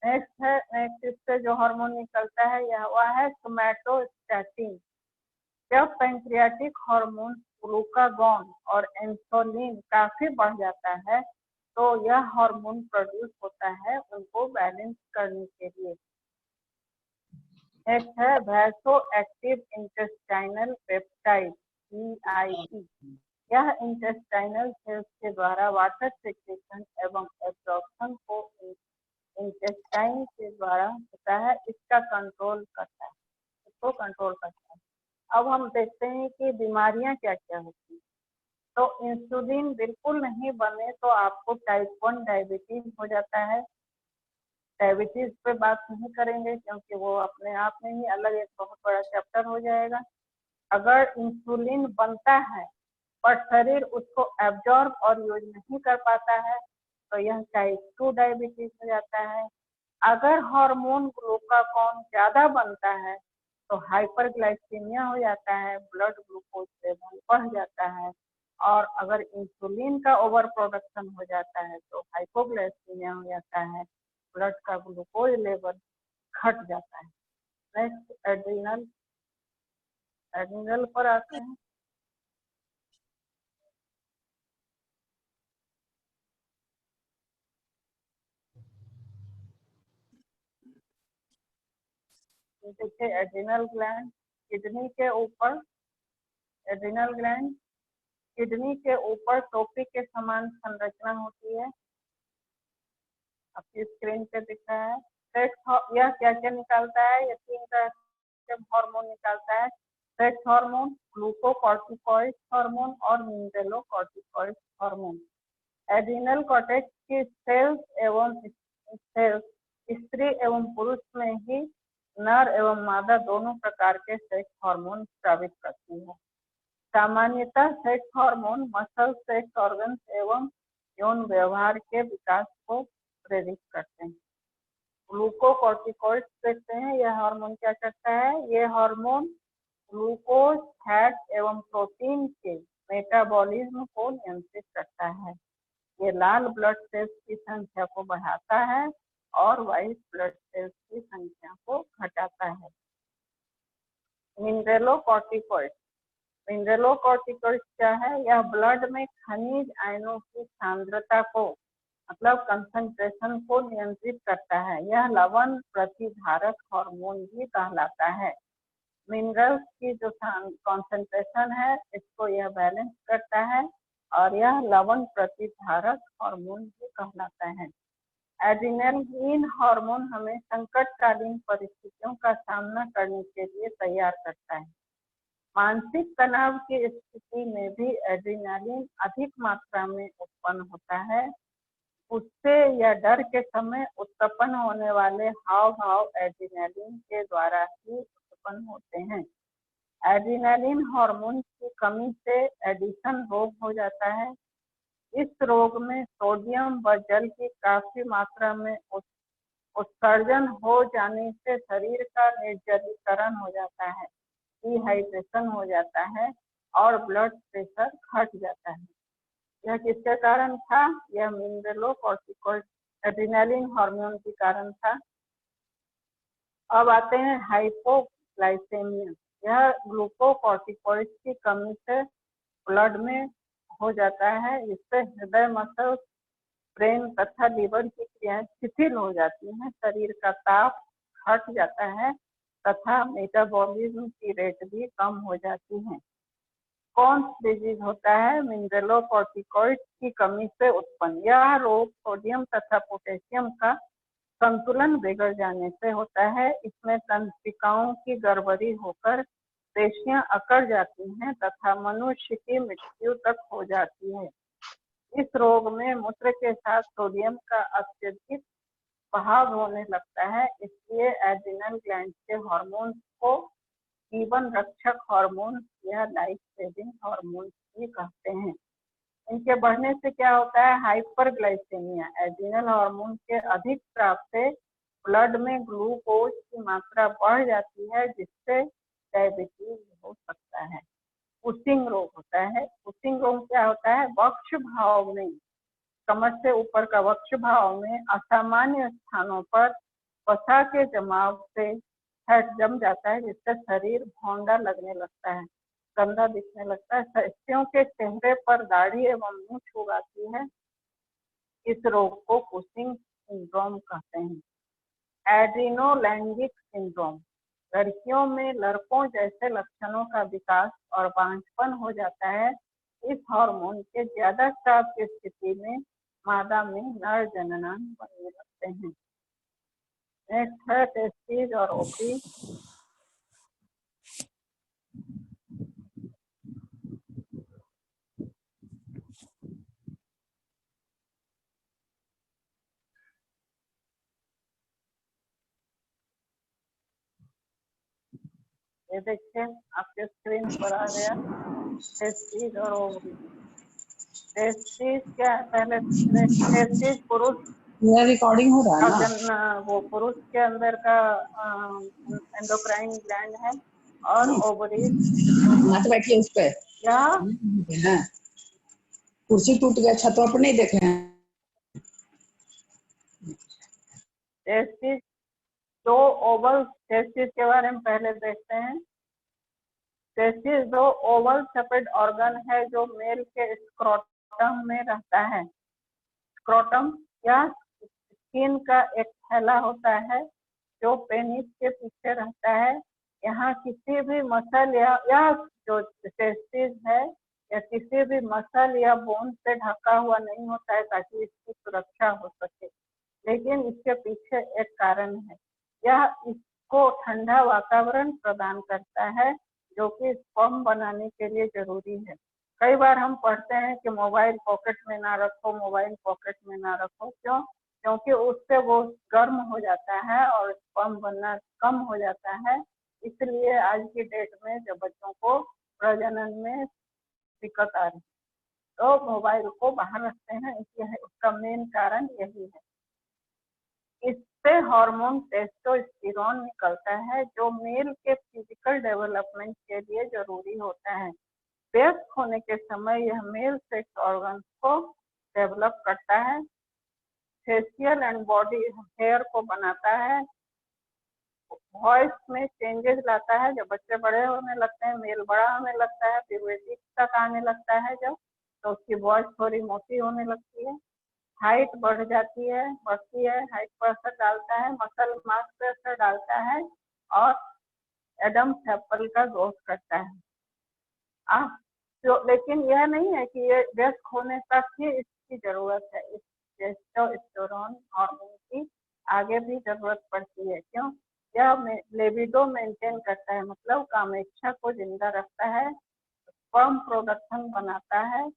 नेक्स्ट इससे जो हार्मोन निकलता है वह है सोमैटोस्टैटिन। जब पैंक्रियाटिक हार्मोन ग्लूकागॉन और इंसुलिन काफी बढ़ जाता है तो यह हार्मोन प्रोड्यूस होता है उनको बैलेंस करने के लिए। नेक्स्ट है vaso active intestinal peptide VIP। यह इंटेस्टाइनल सेल्स के द्वारा वाटर सेक्रेशन एवं एब्जॉर्प्शन को इंटेस्टाइन के द्वारा होता है, इसको कंट्रोल करता है। अब हम देखते हैं कि बीमारियां क्या क्या होती हैं। तो इंसुलिन बिल्कुल नहीं बने तो आपको टाइप 1 डायबिटीज हो जाता है। डायबिटीज पे बात नहीं करेंगे क्योंकि वो अपने आप में ही अलग एक बहुत बड़ा चैप्टर हो जाएगा। अगर इंसुलिन बनता है पर शरीर उसको एब्जॉर्ब और यूज नहीं कर पाता है तो यह टाइप 2 डायबिटीज हो जाता है। अगर हार्मोन ग्लूकागॉन ज्यादा बनता है तो हाइपरग्लाइसीमिया हो जाता है, ब्लड ग्लूकोज लेवल बढ़ जाता है और अगर इंसुलिन का ओवर प्रोडक्शन हो जाता है तो हाइपोग्लाइसीमिया हो जाता है, ब्लड का ग्लूकोज लेवल घट जाता है। नेक्स्ट एड्रिनल पर आते हैं। देखिए एड्रिनल ग्लैंड किडनी के ऊपर, एड्रिनल ग्लैंड किडनी के ऊपर टोपी के समान संरचना होती है, आपकी स्क्रीन पे दिख रहा है। यह क्या क्या निकालता है? ये 3 तरह के हार्मोन निकालता है। सेक्स हार्मोन, ग्लूकोकॉर्टिकॉइड हार्मोन और मिनरलोकॉर्टिकॉइड हार्मोन। एड्रिनल कॉर्टेक्स की सेल्स स्त्री एवं पुरुष में ही नर एवं मादा दोनों प्रकार के सेक्स हार्मोन स्रावित करती है। सामान्यतः sex hormone muscle, sex organs एवं यौन व्यवहार के विकास को प्रेरित करते हैं। ग्लूकोकॉर्टिकॉइड देखते हैं, यह हार्मोन क्या करता है? ये हार्मोन ग्लूकोज, फैट एवं प्रोटीन के मेटाबॉलिज्म को नियंत्रित करता है। ये लाल ब्लड सेल्स की संख्या को बढ़ाता है और व्हाइट ब्लड सेल्स की संख्या को घटाता है। मिनरलोकॉर्टिकॉइड क्या है? यह ब्लड में खनिज आयनों की सांद्रता को मतलब कंसंट्रेशन को नियंत्रित करता है। यह लवण प्रतिधारक हार्मोन भी कहलाता है। मिनरल्स की जो कॉन्सेंट्रेशन है इसको यह बैलेंस करता है और यह लवण प्रतिधारक हार्मोन भी कहलाता है। एड्रिनलिन हार्मोन हमें संकटकालीन परिस्थितियों का सामना करने के लिए तैयार करता है। मानसिक तनाव की स्थिति में भी एड्रिनलिन अधिक मात्रा में उत्पन्न होता है, गुस्से या डर के समय उत्पन्न होने वाले हाव भाव एड्रेनालिन के द्वारा ही उत्पन्न होते हैं। एड्रेनालिन हार्मोन की कमी से एडिशन रोग हो जाता है। इस रोग में सोडियम व जल की काफी मात्रा में उत्सर्जन हो जाने से शरीर का निर्जलीकरण हो जाता है, डिहाइड्रेशन हो जाता है और ब्लड प्रेशर घट जाता है। यह किसके कारण था? यह मिनरलोकॉर्टिकॉइड एड्रेनालिन हार्मोन के कारण था। अब आते हैं हाइपोग्लाइसेमिया। यह ग्लूकोकॉर्टिकॉइड की कमी से ब्लड में हो जाता है, जिससे हृदय, मसल, ब्रेन तथा लीवर की क्रियाएं शिथिल हो जाती हैं, शरीर का ताप घट जाता है तथा मेटाबॉलिज्म की रेट भी कम हो जाती है। कौन डिजीज होता है? मिनरलोकॉर्टिकॉइड की कमी से उत्पन्न। यह रोग सोडियम तथा पोटेशियम का संतुलन बिगड़ जाने से होता है। इसमें तंत्रिकाओं की गड़बड़ी होकर पेशियां अकड़ जाती हैं तथा मनुष्य की मृत्यु तक हो जाती है। इस रोग में मूत्र के साथ सोडियम का अत्यधिक बहाव होने लगता है, इसलिए एड्रिनल ग्लैंड के हार्मोन को जीवन रक्षक हार्मोन या लाइफ सेविंग हार्मोन भी कहते हैं। इनके बढ़ने से क्या होता है? हाइपरग्लाइसेमिया। एड्रिनल हार्मोन के अधिक स्राव से ब्लड में ग्लूकोज की मात्रा बढ़ जाती है, जिससे डायबिटीज हो सकता है। कुशिंग रोग होता है। कुशिंग रोग क्या होता है? वक्ष भाव में, कमर से ऊपर का वक्ष भाव में असामान्य स्थानों पर वसा के जमाव से फैट जम जाता है, जिससे शरीर भौंडा लगने लगता है, गंदा दिखने लगता है। स्त्रियों के चेहरे पर दाढ़ी एवं मूंछ उग आती है। इस रोग को कुशिंग सिंड्रोम कहते हैं। एड्रिनोलैंगिक सिंड्रोम। लड़कियों में लड़कों जैसे लक्षणों का विकास और बांझपन हो जाता है। इस हार्मोन के ज्यादा स्राव की स्थिति में मादा में नर जननांग बनने लगते हैं। नेक्स्ट है टेस्टिस और ओवरी। ये देखिए आपके स्क्रीन पर आ गया टेस्टिस और ओवरी। टेस्टिस क्या है? पहले टेस्टिस पुरुष, यह रिकॉर्डिंग हो रहा है ना? वो पुरुष के अंदर का एंडोक्राइन ग्लैंड है और ओवरी मत बैठिए उस पे। क्या? कुर्सी टूट गया, छतों पर नहीं देखे हैं। टेस्टिस, दो ओवल टेस्टिस के बारे में पहले देखते हैं। टेस्टिस दो ओवल सेपरेट ऑर्गन है जो मेल के स्क्रोटम में रहता है। स्क्रोटम या स्किन का एक थैला होता है जो पेनिस के पीछे रहता है। यहाँ किसी भी मसल या जो टेस्टिस है या किसी भी मसल या बोन से ढका हुआ नहीं होता है ताकि इसकी सुरक्षा हो सके, लेकिन इसके पीछे एक कारण है। यह इसको ठंडा वातावरण प्रदान करता है जो कि स्पर्म बनाने के लिए जरूरी है। कई बार हम पढ़ते हैं कि मोबाइल पॉकेट में ना रखो, मोबाइल पॉकेट में ना रखो। क्यों? क्योंकि उससे वो गर्म हो जाता है और स्पर्म बनना कम हो जाता है। इसलिए आज की डेट में जब बच्चों को प्रजनन में दिक्कत आ रही है तो मोबाइल को बाहर रखते हैं। इसलिए उसका मेन कारण यही है। इससे हार्मोन टेस्टोस्टेरोन निकलता है जो मेल के फिजिकल डेवलपमेंट के लिए जरूरी होता है। व्यस्त होने के समय यह मेल सेक्स ऑर्गन को डेवलप करता है, फेशियल एंड बॉडी हेयर को बनाता है, वॉइस में चेंजेस लाता है। जब बच्चे बड़े होने लगते हैं, मेल बड़ा होने लगता है, प्यूबर्टी तक आने लगता है जब, तो उसकी वॉइस थोड़ी मोटी होने लगती है, हाइट बढ़ जाती है, बढ़ती है, हाइट पर असर डालता है, मसल मास पे असर डालता है और एडम्स एप्पल का ग्रोथ करता है। लेकिन यह नहीं है कि ये व्यस्त होने तक ही इसकी जरूरत है। इस टेस्टोस्टेरोन हार्मोन की आगे भी जरूरत पड़ती है। क्यों? यह लिबिडो मेंटेन करता है, मतलब कामेच्छा को जिंदा रखता है, स्पर्म प्रोडक्शन बनाता है,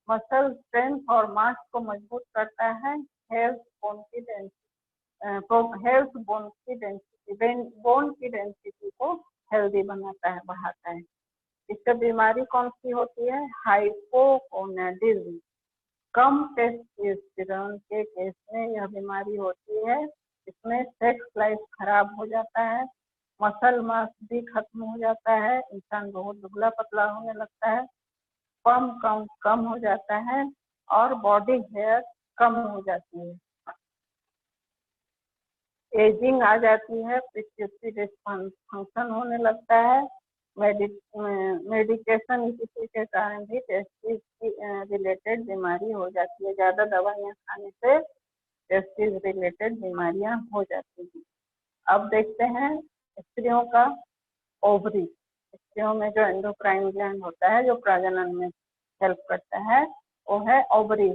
मसल स्ट्रेंथ और मास को मजबूत करता है। हेल्थ बोन की डेंसिटी को हेल्दी बनाता है, बढ़ाता है। इससे बीमारी कौन सी होती है? हाइपोगोनाडिज्म। कम टेस्टोस्टेरोन के केस में यह बीमारी होती है। इसमें सेक्स लाइफ खराब हो जाता है, मसल मास भी खत्म हो जाता है, इंसान बहुत दुबला पतला होने लगता है, स्पर्म काउंट कम हो जाता है और बॉडी हेयर कम हो जाती है, एजिंग आ जाती है, पिट्यूटरी डिसफंक्शन होने लगता है। मेडिकेशन किसी के कारण भी टेस्टिस रिलेटेड बीमारी हो जाती है। ज्यादा दवाइयाँ खाने से टेस्टिस रिलेटेड बीमारियां हो जाती हैं। अब देखते हैं स्त्रियों का ओवरी। स्त्रियों में जो एंडोक्राइन ग्लैंड होता है, जो प्रजनन में हेल्प करता है, वो है ओवरी।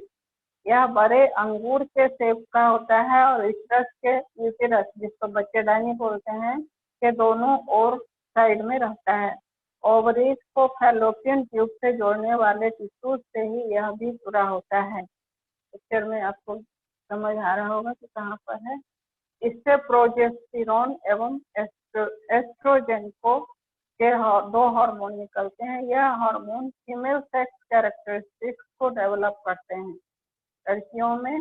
यह बड़े अंगूर के शेप का होता है और यूटरस के यूटेरस, जिसको बच्चेदानी बोलते हैं, के दोनों ओर साइड में रहता है। ओवरीज को फैलोपियन ट्यूब से जोड़ने वाले टिश्यू से ही यह भी जुड़ा होता है। पिक्चर में आपको समझ आ रहा होगा कि कहाँ पर है। इससे प्रोजेस्टेरॉन एवं एस्ट्रोजन को के दो हार्मोन निकलते हैं। यह हार्मोन फीमेल सेक्स कैरेक्टरिस्टिक्स को डेवलप करते हैं। लड़कियों में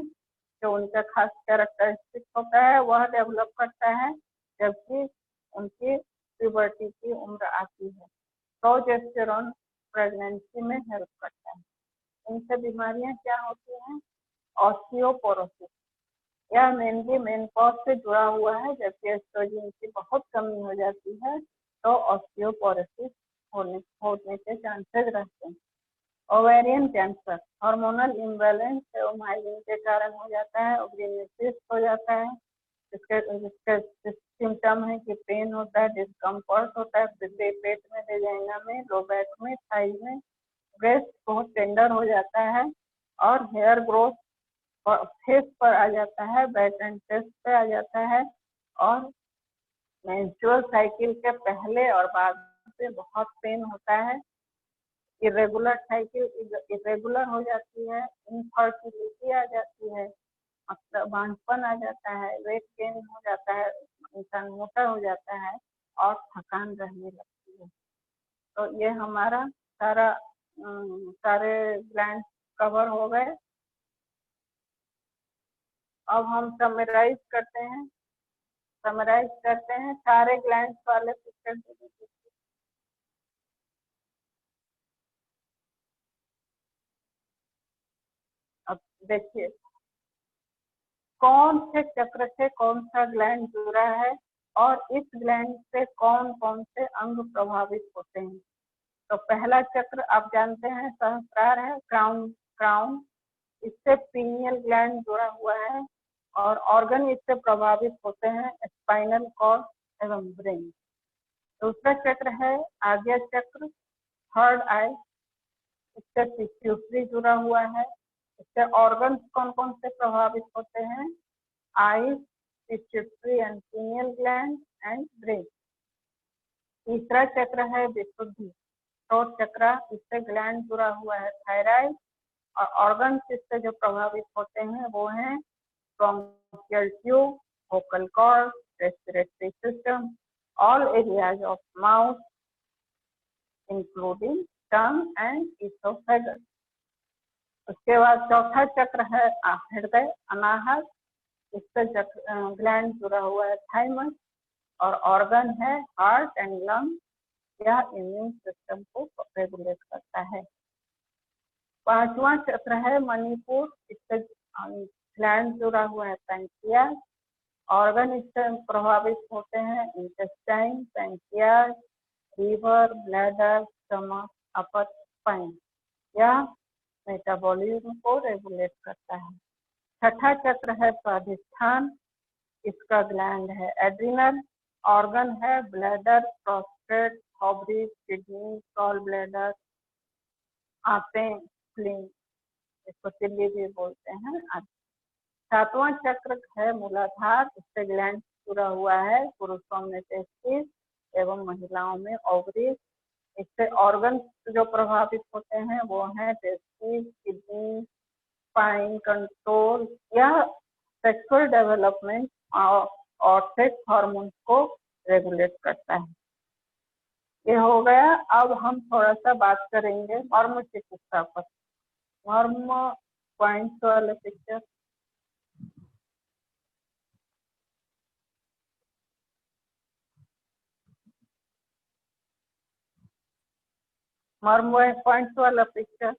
जो उनका खास कैरेक्टरिस्टिक होता है वह डेवलप करता है, जबकि उनकी प्यूबर्टी की उम्र आती है। प्रोजेस्टेरॉन प्रेगनेंसी में हेल्प करता है। इनसे बीमारियां क्या होती हैं? ऑस्टियोपोरोसिस, यह मेनली मेनपॉज से जुड़ा हुआ है। जबकि एस्ट्रोजन की बहुत कमी हो जाती है तो ऑस्टियोपोरोसिस होने के चांसेस रहते हैं। ओवेरियन कैंसर हार्मोनल इम्बैलेंस एवं माइग्रेन के कारण हो जाता है। ओवेरियन हो जाता है। इसके सिम्टम है कि पेन होता है, डिस्कम्फर्ट होता है, पेट में, वेजाइना में, लो बैक में, थाई में। ब्रेस्ट बहुत टेंडर हो जाता है और हेयर ग्रोथ फेस पर आ जाता है, बैक एंड चेस्ट पे आ जाता है। और मेंस्ट्रुअल साइकिल के पहले और बाद से बहुत पेन होता है। इरेगुलर साइकिल इरेगुलर हो जाती है, इनफर्टिलिटी आ जाती है, मतलब बांझपन आ जाता है, वेट गेन हो जाता है, इंसान मोटा हो जाता है और थकान रहने लगती है। तो ये हमारा सारे ग्लैंड कवर हो गए। अब हम समराइज करते हैं सारे ग्लैंड वाले पिक्चर। अब देखिए कौन से चक्र से कौन सा ग्लैंड जुड़ा है और इस ग्लैंड से कौन कौन से अंग प्रभावित होते हैं। तो पहला चक्र आप जानते हैं सहस्रार है, क्राउन। इससे पीनियल ग्लैंड जुड़ा हुआ है और ऑर्गन इससे प्रभावित होते हैं, स्पाइनल कॉर्ड एवं ब्रेन। दूसरा चक्र है आज्ञा चक्र, थर्ड आई। इससे पिट्यूटरी जुड़ा हुआ है। इससे ऑर्गन कौन कौन से प्रभावित होते हैं? Eye, pituitary and pineal gland and brain. तीसरा चक्र है विशुद्धि, थ्रोट चक्र। इससे ग्लैंड जुड़ा हुआ है थायराइड और ऑर्गन इससे जो प्रभावित होते हैं वो हैं bronchial tube, vocal cord, respiratory system, all areas of mouth including tongue and esophagus. उसके बाद चौथा चक्र है हृदय अनाहत। इससे ग्लैंड जुड़ा हुआ है थाइमस और ऑर्गन है हार्ट एंड लंग। यह इम्यून सिस्टम को रेगुलेट करता है। पांचवा चक्र है मणिपुर। इससे ग्लैंड जुड़ा हुआ है पैंक्रियास। ऑर्गन इससे प्रभावित होते हैं intestine, pancreas, liver, bladder, stomach, upper spine. यह मेटाबॉलिज्म को रेगुलेट करता है। छठा चक्र है स्वादिष्ठान। इसका ग्लैंड है एड्रिनल। ऑर्गन है bladder, prostate, ovaries, kidney, gall bladder, आंतें, स्प्लीन, इसको तिल्ली भी बोलते हैं आदि। सातवां चक्र है मूलाधार। इससे ग्लैंड जुड़ा हुआ है पुरुषों में टेस्टिस एवं महिलाओं में ओवरीज। इससे ऑर्गन जो प्रभावित होते हैं वो हैं टेस्टिस, किडनी, स्पाइन कंट्रोल या सेक्सुअल डेवलपमेंट और सेक्स हार्मोन को रेगुलेट करता है। ये हो गया। अब हम थोड़ा सा बात करेंगे मर्म चिकित्सा पर। मर्म पॉइंट्स वाले पिक्चर, मर्म पॉइंट्स वाला पिक्चर।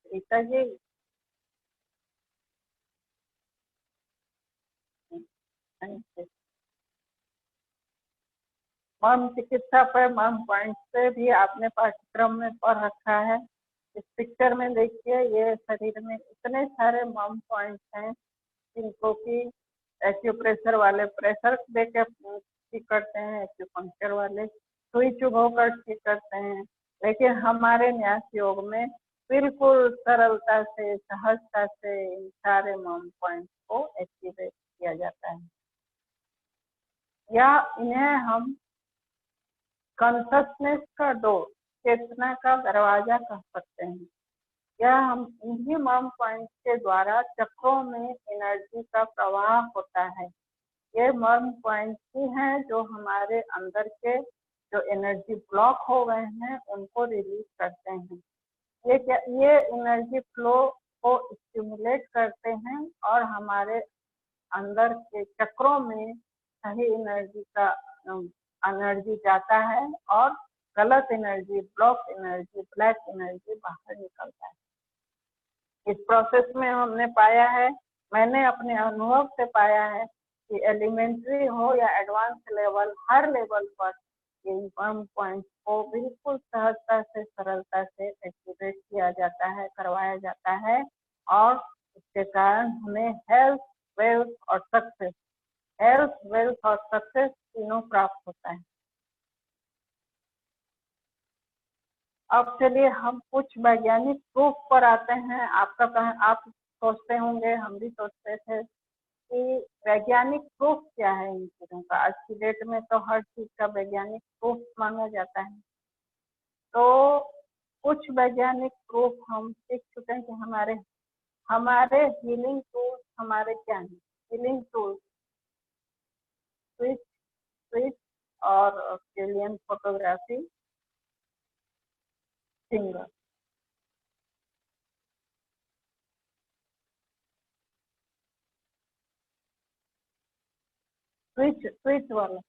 रीता जी, मर्म चिकित्सा पर मर्म पॉइंट से भी आपने पाठ्यक्रम में पढ़ रखा है। इस पिक्चर में देखिए, ये शरीर में इतने सारे मर्म पॉइंट्स हैं जिनको कि एक्यूप्रेशर वाले प्रेशर देकर ठीक करते हैं, एक्यूपंक्चर वाले सुई चुभोकर ठीक करते हैं, लेकिन हमारे न्यास योग में बिल्कुल सरलता से, सहजता से इन सारे मर्म पॉइंट्स को एक्टिवेट किया जाता है, या इन्हें हम कॉन्शसनेस का डोर, चेतना का दरवाजा कह सकते हैं। यह हम इन्हीं मर्म पॉइंट्स के द्वारा चक्रों में एनर्जी का प्रवाह होता है। ये मर्म पॉइंट्स ही हैं जो हमारे अंदर के जो एनर्जी ब्लॉक हो गए हैं उनको रिलीज करते हैं। ये एनर्जी फ्लो को स्टिमुलेट करते हैं और हमारे अंदर के चक्रों में सही एनर्जी जाता है और गलत energy, block energy, black energy बाहर निकलता है। इस प्रोसेस में हमने पाया है, मैंने अपने अनुभव से पाया है कि एलिमेंट्री हो या एडवांस लेवल, हर लेवल पर इन मर्म पॉइंट्स को बिल्कुल सहजता से, सरलता से एक्टिवेट किया जाता है, करवाया जाता है, और इसके कारण हमें हेल्थ, वेल्थ और सक्सेस, हेल्थ, वेल्थ और सक्सेस तीनों प्राप्त होता है। अब चलिए हम कुछ वैज्ञानिक प्रूफ पर आते हैं। आप सोचते होंगे, हम भी सोचते थे कि वैज्ञानिक प्रूफ क्या है इन चीजों का। आज की डेट में तो हर चीज का वैज्ञानिक प्रूफ माना जाता है। तो कुछ वैज्ञानिक प्रूफ हम सीख चुके हैं कि हमारे हीलिंग टूल्स हमारे क्या हैं। हीलिंग टूल्स स्विच और ऑस्ट्रेलियन फोटोग्राफी सिंगर। स्विच वाला,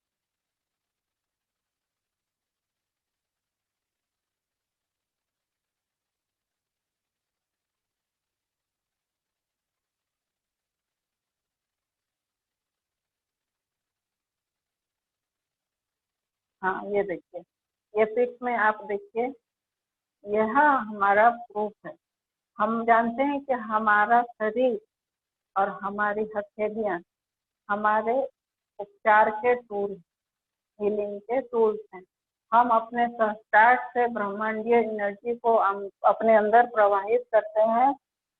हाँ ये देखिए, ये पिक में आप देखिए, यह हमारा प्रूफ है। हम जानते हैं कि हमारा शरीर और हमारी हथेलियां हमारे उपचार के टूल, हीलिंग के टूल्स हैं। हम अपने सहस्त्रार्थ से ब्रह्मांडीय एनर्जी को अपने अंदर प्रवाहित करते हैं।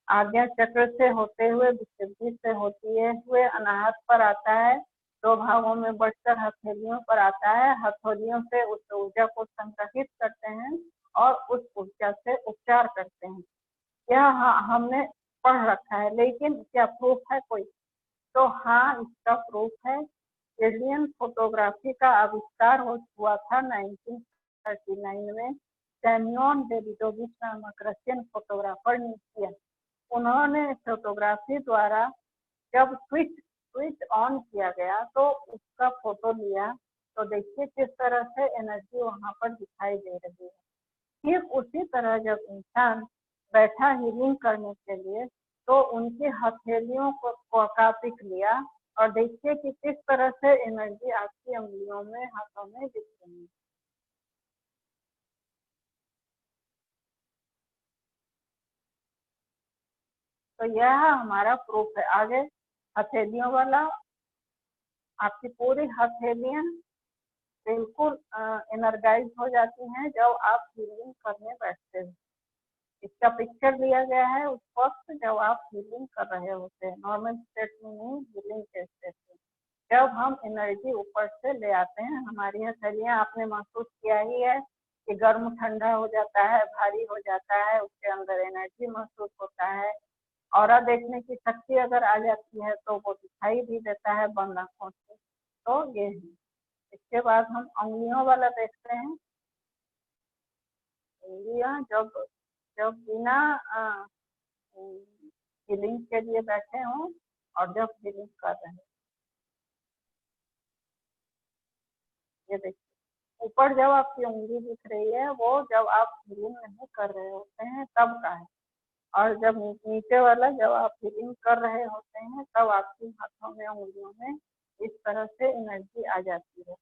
आज्ञा चक्र से होते हुए, विशुद्धि से होते हुए अनाहत पर आता है, 2 भागों में बढ़कर हथेलियों पर आता है। हथेलियों से उस ऊर्जा को संग्रहित करते हैं और उस ऊर्जा से उपचार करते हैं। यह हमने पढ़ रखा है, लेकिन क्या प्रूफ है कोई? तो हाँ, इसका प्रूफ है। एलियन फोटोग्राफी का आविष्कार हुआ था 1939 में। सैम्योन डेविडोविच नामक रशियन फोटोग्राफर ने किया। उन्होंने फोटोग्राफी द्वारा जब स्विच ऑन किया गया तो उसका फोटो लिया, तो देखिए किस तरह से एनर्जी वहां पर दिखाई दे रही है। ठीक उसी तरह जब इंसान बैठा हीलिंग करने के लिए, तो उनकी हथेलियों का पिक लिया और देखिए कि किस तरह से एनर्जी आपकी उंगलियों में, हाथों में दिख रही है। तो यह हमारा प्रूफ है। आगे हथेलियों वाला, आपकी पूरी हथेलियां बिल्कुल एनर्जाइज हो जाती हैं जब आप हीलिंग करने बैठते हो। इसका पिक्चर दिया गया है उस वक्त जब आप हीलिंग कर रहे होते हैं, नॉर्मल स्टेट में नहीं, हीलिंग के स्टेट में। जब हम एनर्जी ऊपर से ले आते हैं, हमारी हथेलियां, आपने महसूस किया ही है कि गर्म ठंडा हो जाता है, भारी हो जाता है, उसके अंदर एनर्जी महसूस होता है। ऑरा देखने की शक्ति अगर आ जाती है तो वो दिखाई भी देता है बंद आंखों से। तो ये है। इसके बाद हम उंगलियों वाला देखते हैं। उंगलियां जब जब बिना हीलिंग के लिए बैठे हों और जब हीलिंग कर रहे हैं, ये देखिए ऊपर जब आपकी उंगली दिख रही है वो जब आप हीलिंग नहीं कर रहे होते हैं तब का है, और जब नीचे वाला जब आप हीलिंग कर रहे होते हैं तब आपके हाथों में, उंगलियों में इस तरह से एनर्जी आ जाती है।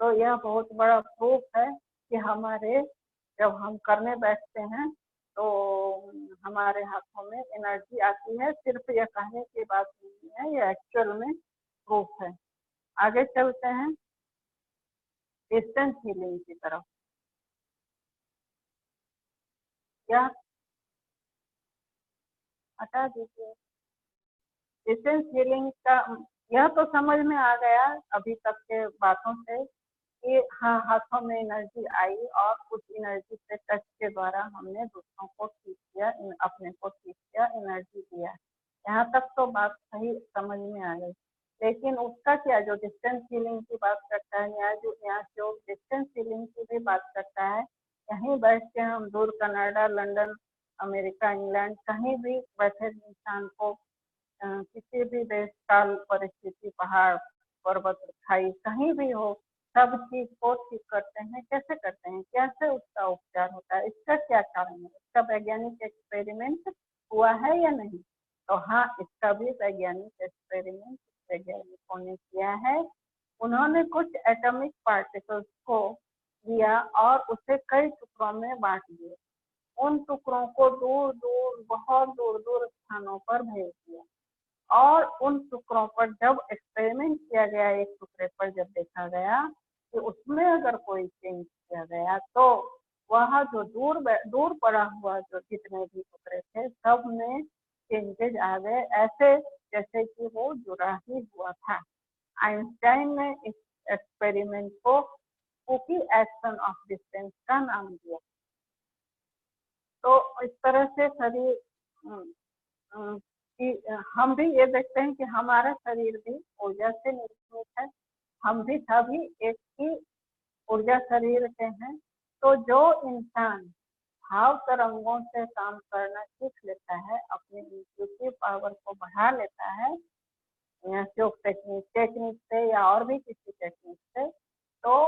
तो यह बहुत बड़ा प्रूफ है कि हमारे जब हम करने बैठते हैं तो हमारे हाथों में एनर्जी आती है। सिर्फ यह कहने की बात नहीं है, ये एक्चुअल में प्रूफ है। आगे चलते हैं डिस्टेंस हीलिंग की तरफ। क्या हटा दीजिए। डिस्टेंस हीलिंग का यह तो समझ में आ गया अभी तक के बातों से कि हाँ, हाथों में एनर्जी आई और कुछ एनर्जी से टच के द्वारा हमने दूसरों को ठीक किया, अपने को ठीक किया, एनर्जी दिया। यहाँ तक तो बात सही समझ में आ गई। लेकिन उसका क्या, जो डिस्टेंस हीलिंग की बात करता है या जो डिस्टेंस हीलिंग की भी बात करता है, यहीं बैठ के हम दूर कनाडा, लंदन, अमेरिका, इंग्लैंड कहीं भी बैठे इंसान को किसी भी देश, काल, परिस्थिति, पहाड़, पर्वत, खाई कहीं भी हो, सब चीज को ठीक करते हैं। कैसे करते हैं, कैसे उसका उपचार होता है, इसका क्या कारण है, इसका वैज्ञानिक एक्सपेरिमेंट हुआ है या नहीं? तो हाँ, इसका भी वैज्ञानिक एक्सपेरिमेंट वैज्ञानिकों ने किया है। उन्होंने कुछ एटॉमिक पार्टिकल्स को लिया और उसे कई टुकड़ों में बांट दिया। उन टुकड़ों को दूर दूर, बहुत दूर दूर स्थानों पर भेज दिया और उन टुकड़ों पर जब एक्सपेरिमेंट किया गया, एक टुकड़े पर जब देखा गया कि उसमें अगर कोई चेंज किया गया तो वह जो दूर पड़ा हुआ जो जितने भी टुकड़े थे सब में चेंजेज आ गए, ऐसे जैसे कि वो जुड़ा ही हुआ था। आइंस्टाइन ने इस एक्सपेरिमेंट को कुकी एक्शन ऑफ डिस्टेंस का नाम दिया। तो इस तरह से शरीर कि हम भी ये देखते हैं कि हमारा शरीर भी ऊर्जा से निर्मित है। हम भी सभी एक ही ऊर्जा शरीर के हैं। तो जो इंसान भाव तरंगों से काम करना सीख लेता है, अपनी इंट्यूटिव पावर को बढ़ा लेता है या योग टेक्निक से या और भी किसी टेक्निक से, तो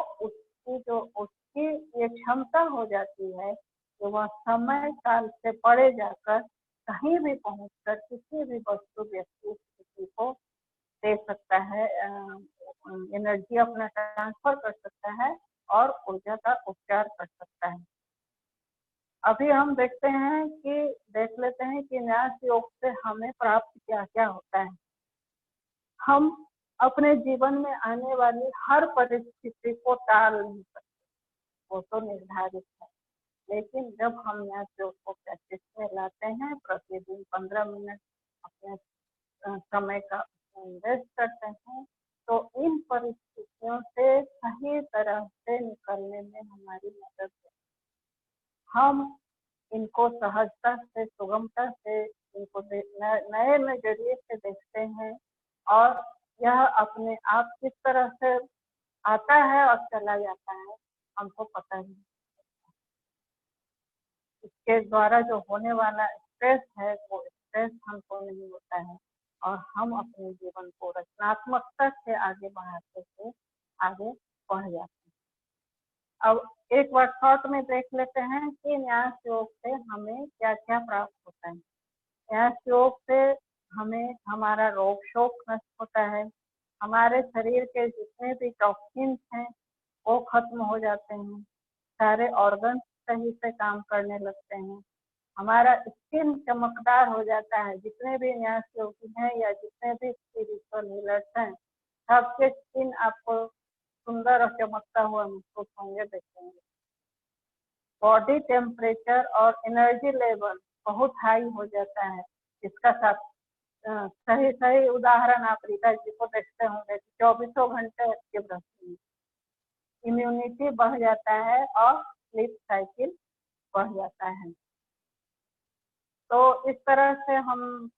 उसकी ये क्षमता हो जाती है कि वह समय काल से परे जाकर कहीं भी पहुंचकर किसी भी वस्तु, व्यक्ति, स्थिति को दे सकता है, एनर्जी अपना ट्रांसफर कर सकता है और ऊर्जा का उपचार कर सकता है। अभी हम देखते हैं कि देख लेते हैं कि न्यास योग से हमें प्राप्त क्या क्या होता है। हम अपने जीवन में आने वाली हर परिस्थिति को टाल नहीं सकते, वो तो निर्धारित है। लेकिन जब हम न्यास योग को प्रैक्टिस में लाते हैं, प्रतिदिन 15 मिनट अपने समय का इन्वेस्ट करते हैं, तो इन परिस्थितियों से सही तरह से निकलने में हमारी मदद है। हम इनको सहजता से, सुगमता से इनको नए नजरिए से देखते हैं और यह अपने आप किस तरह से आता है और चला जाता है हमको पता नहीं। इसके द्वारा जो होने वाला स्ट्रेस है वो स्ट्रेस हमको नहीं होता है और हम अपने जीवन को रचनात्मकता से आगे बढ़ाते हुए आगे बढ़ जाते हैं। अब एक बार शॉर्ट में देख लेते हैं कि न्यास योग से हमें क्या क्या प्राप्त होता है। न्यास योग से हमें हमारा रोग शोक नष्ट होता है, हमारे शरीर के जितने भी टॉक्सिन्स हैं वो खत्म हो जाते हैं, सारे ऑर्गन सही से काम करने लगते हैं, हमारा स्किन चमकदार हो जाता है। जितने भी न्यास योगी हैं या जितने भी स्पिरिचुअल हीलर्स हैं, सबके स्किन आपको सुंदर और चमकता हुआ महसूस होंगे, देखेंगे। बॉडी टेम्परेचर और एनर्जी लेवल बहुत हाई हो जाता है। इसका सही उदाहरण आप रीता जी को देखते होंगे, 24 घंटे एक्टिव रहती है, इम्यूनिटी बढ़ जाता है और स्लीप साइकिल बढ़ जाता है। तो इस तरह से हम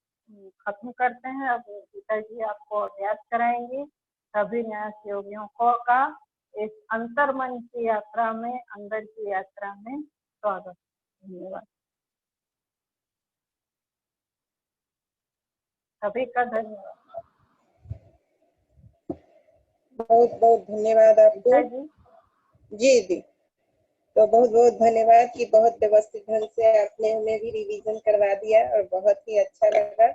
खत्म करते हैं। अब रीता जी आपको अभ्यास कराएंगी सभी न्यास योगियों का इस अंतर्मन की यात्रा में, अंदर की यात्रा में स्वागत। धन्यवाद सभी का, धन्यवाद। बहुत बहुत धन्यवाद आपको जी दी। तो बहुत बहुत धन्यवाद कि बहुत व्यवस्थित ढंग से आपने हमें भी रिवीजन करवा दिया और बहुत ही अच्छा लगा।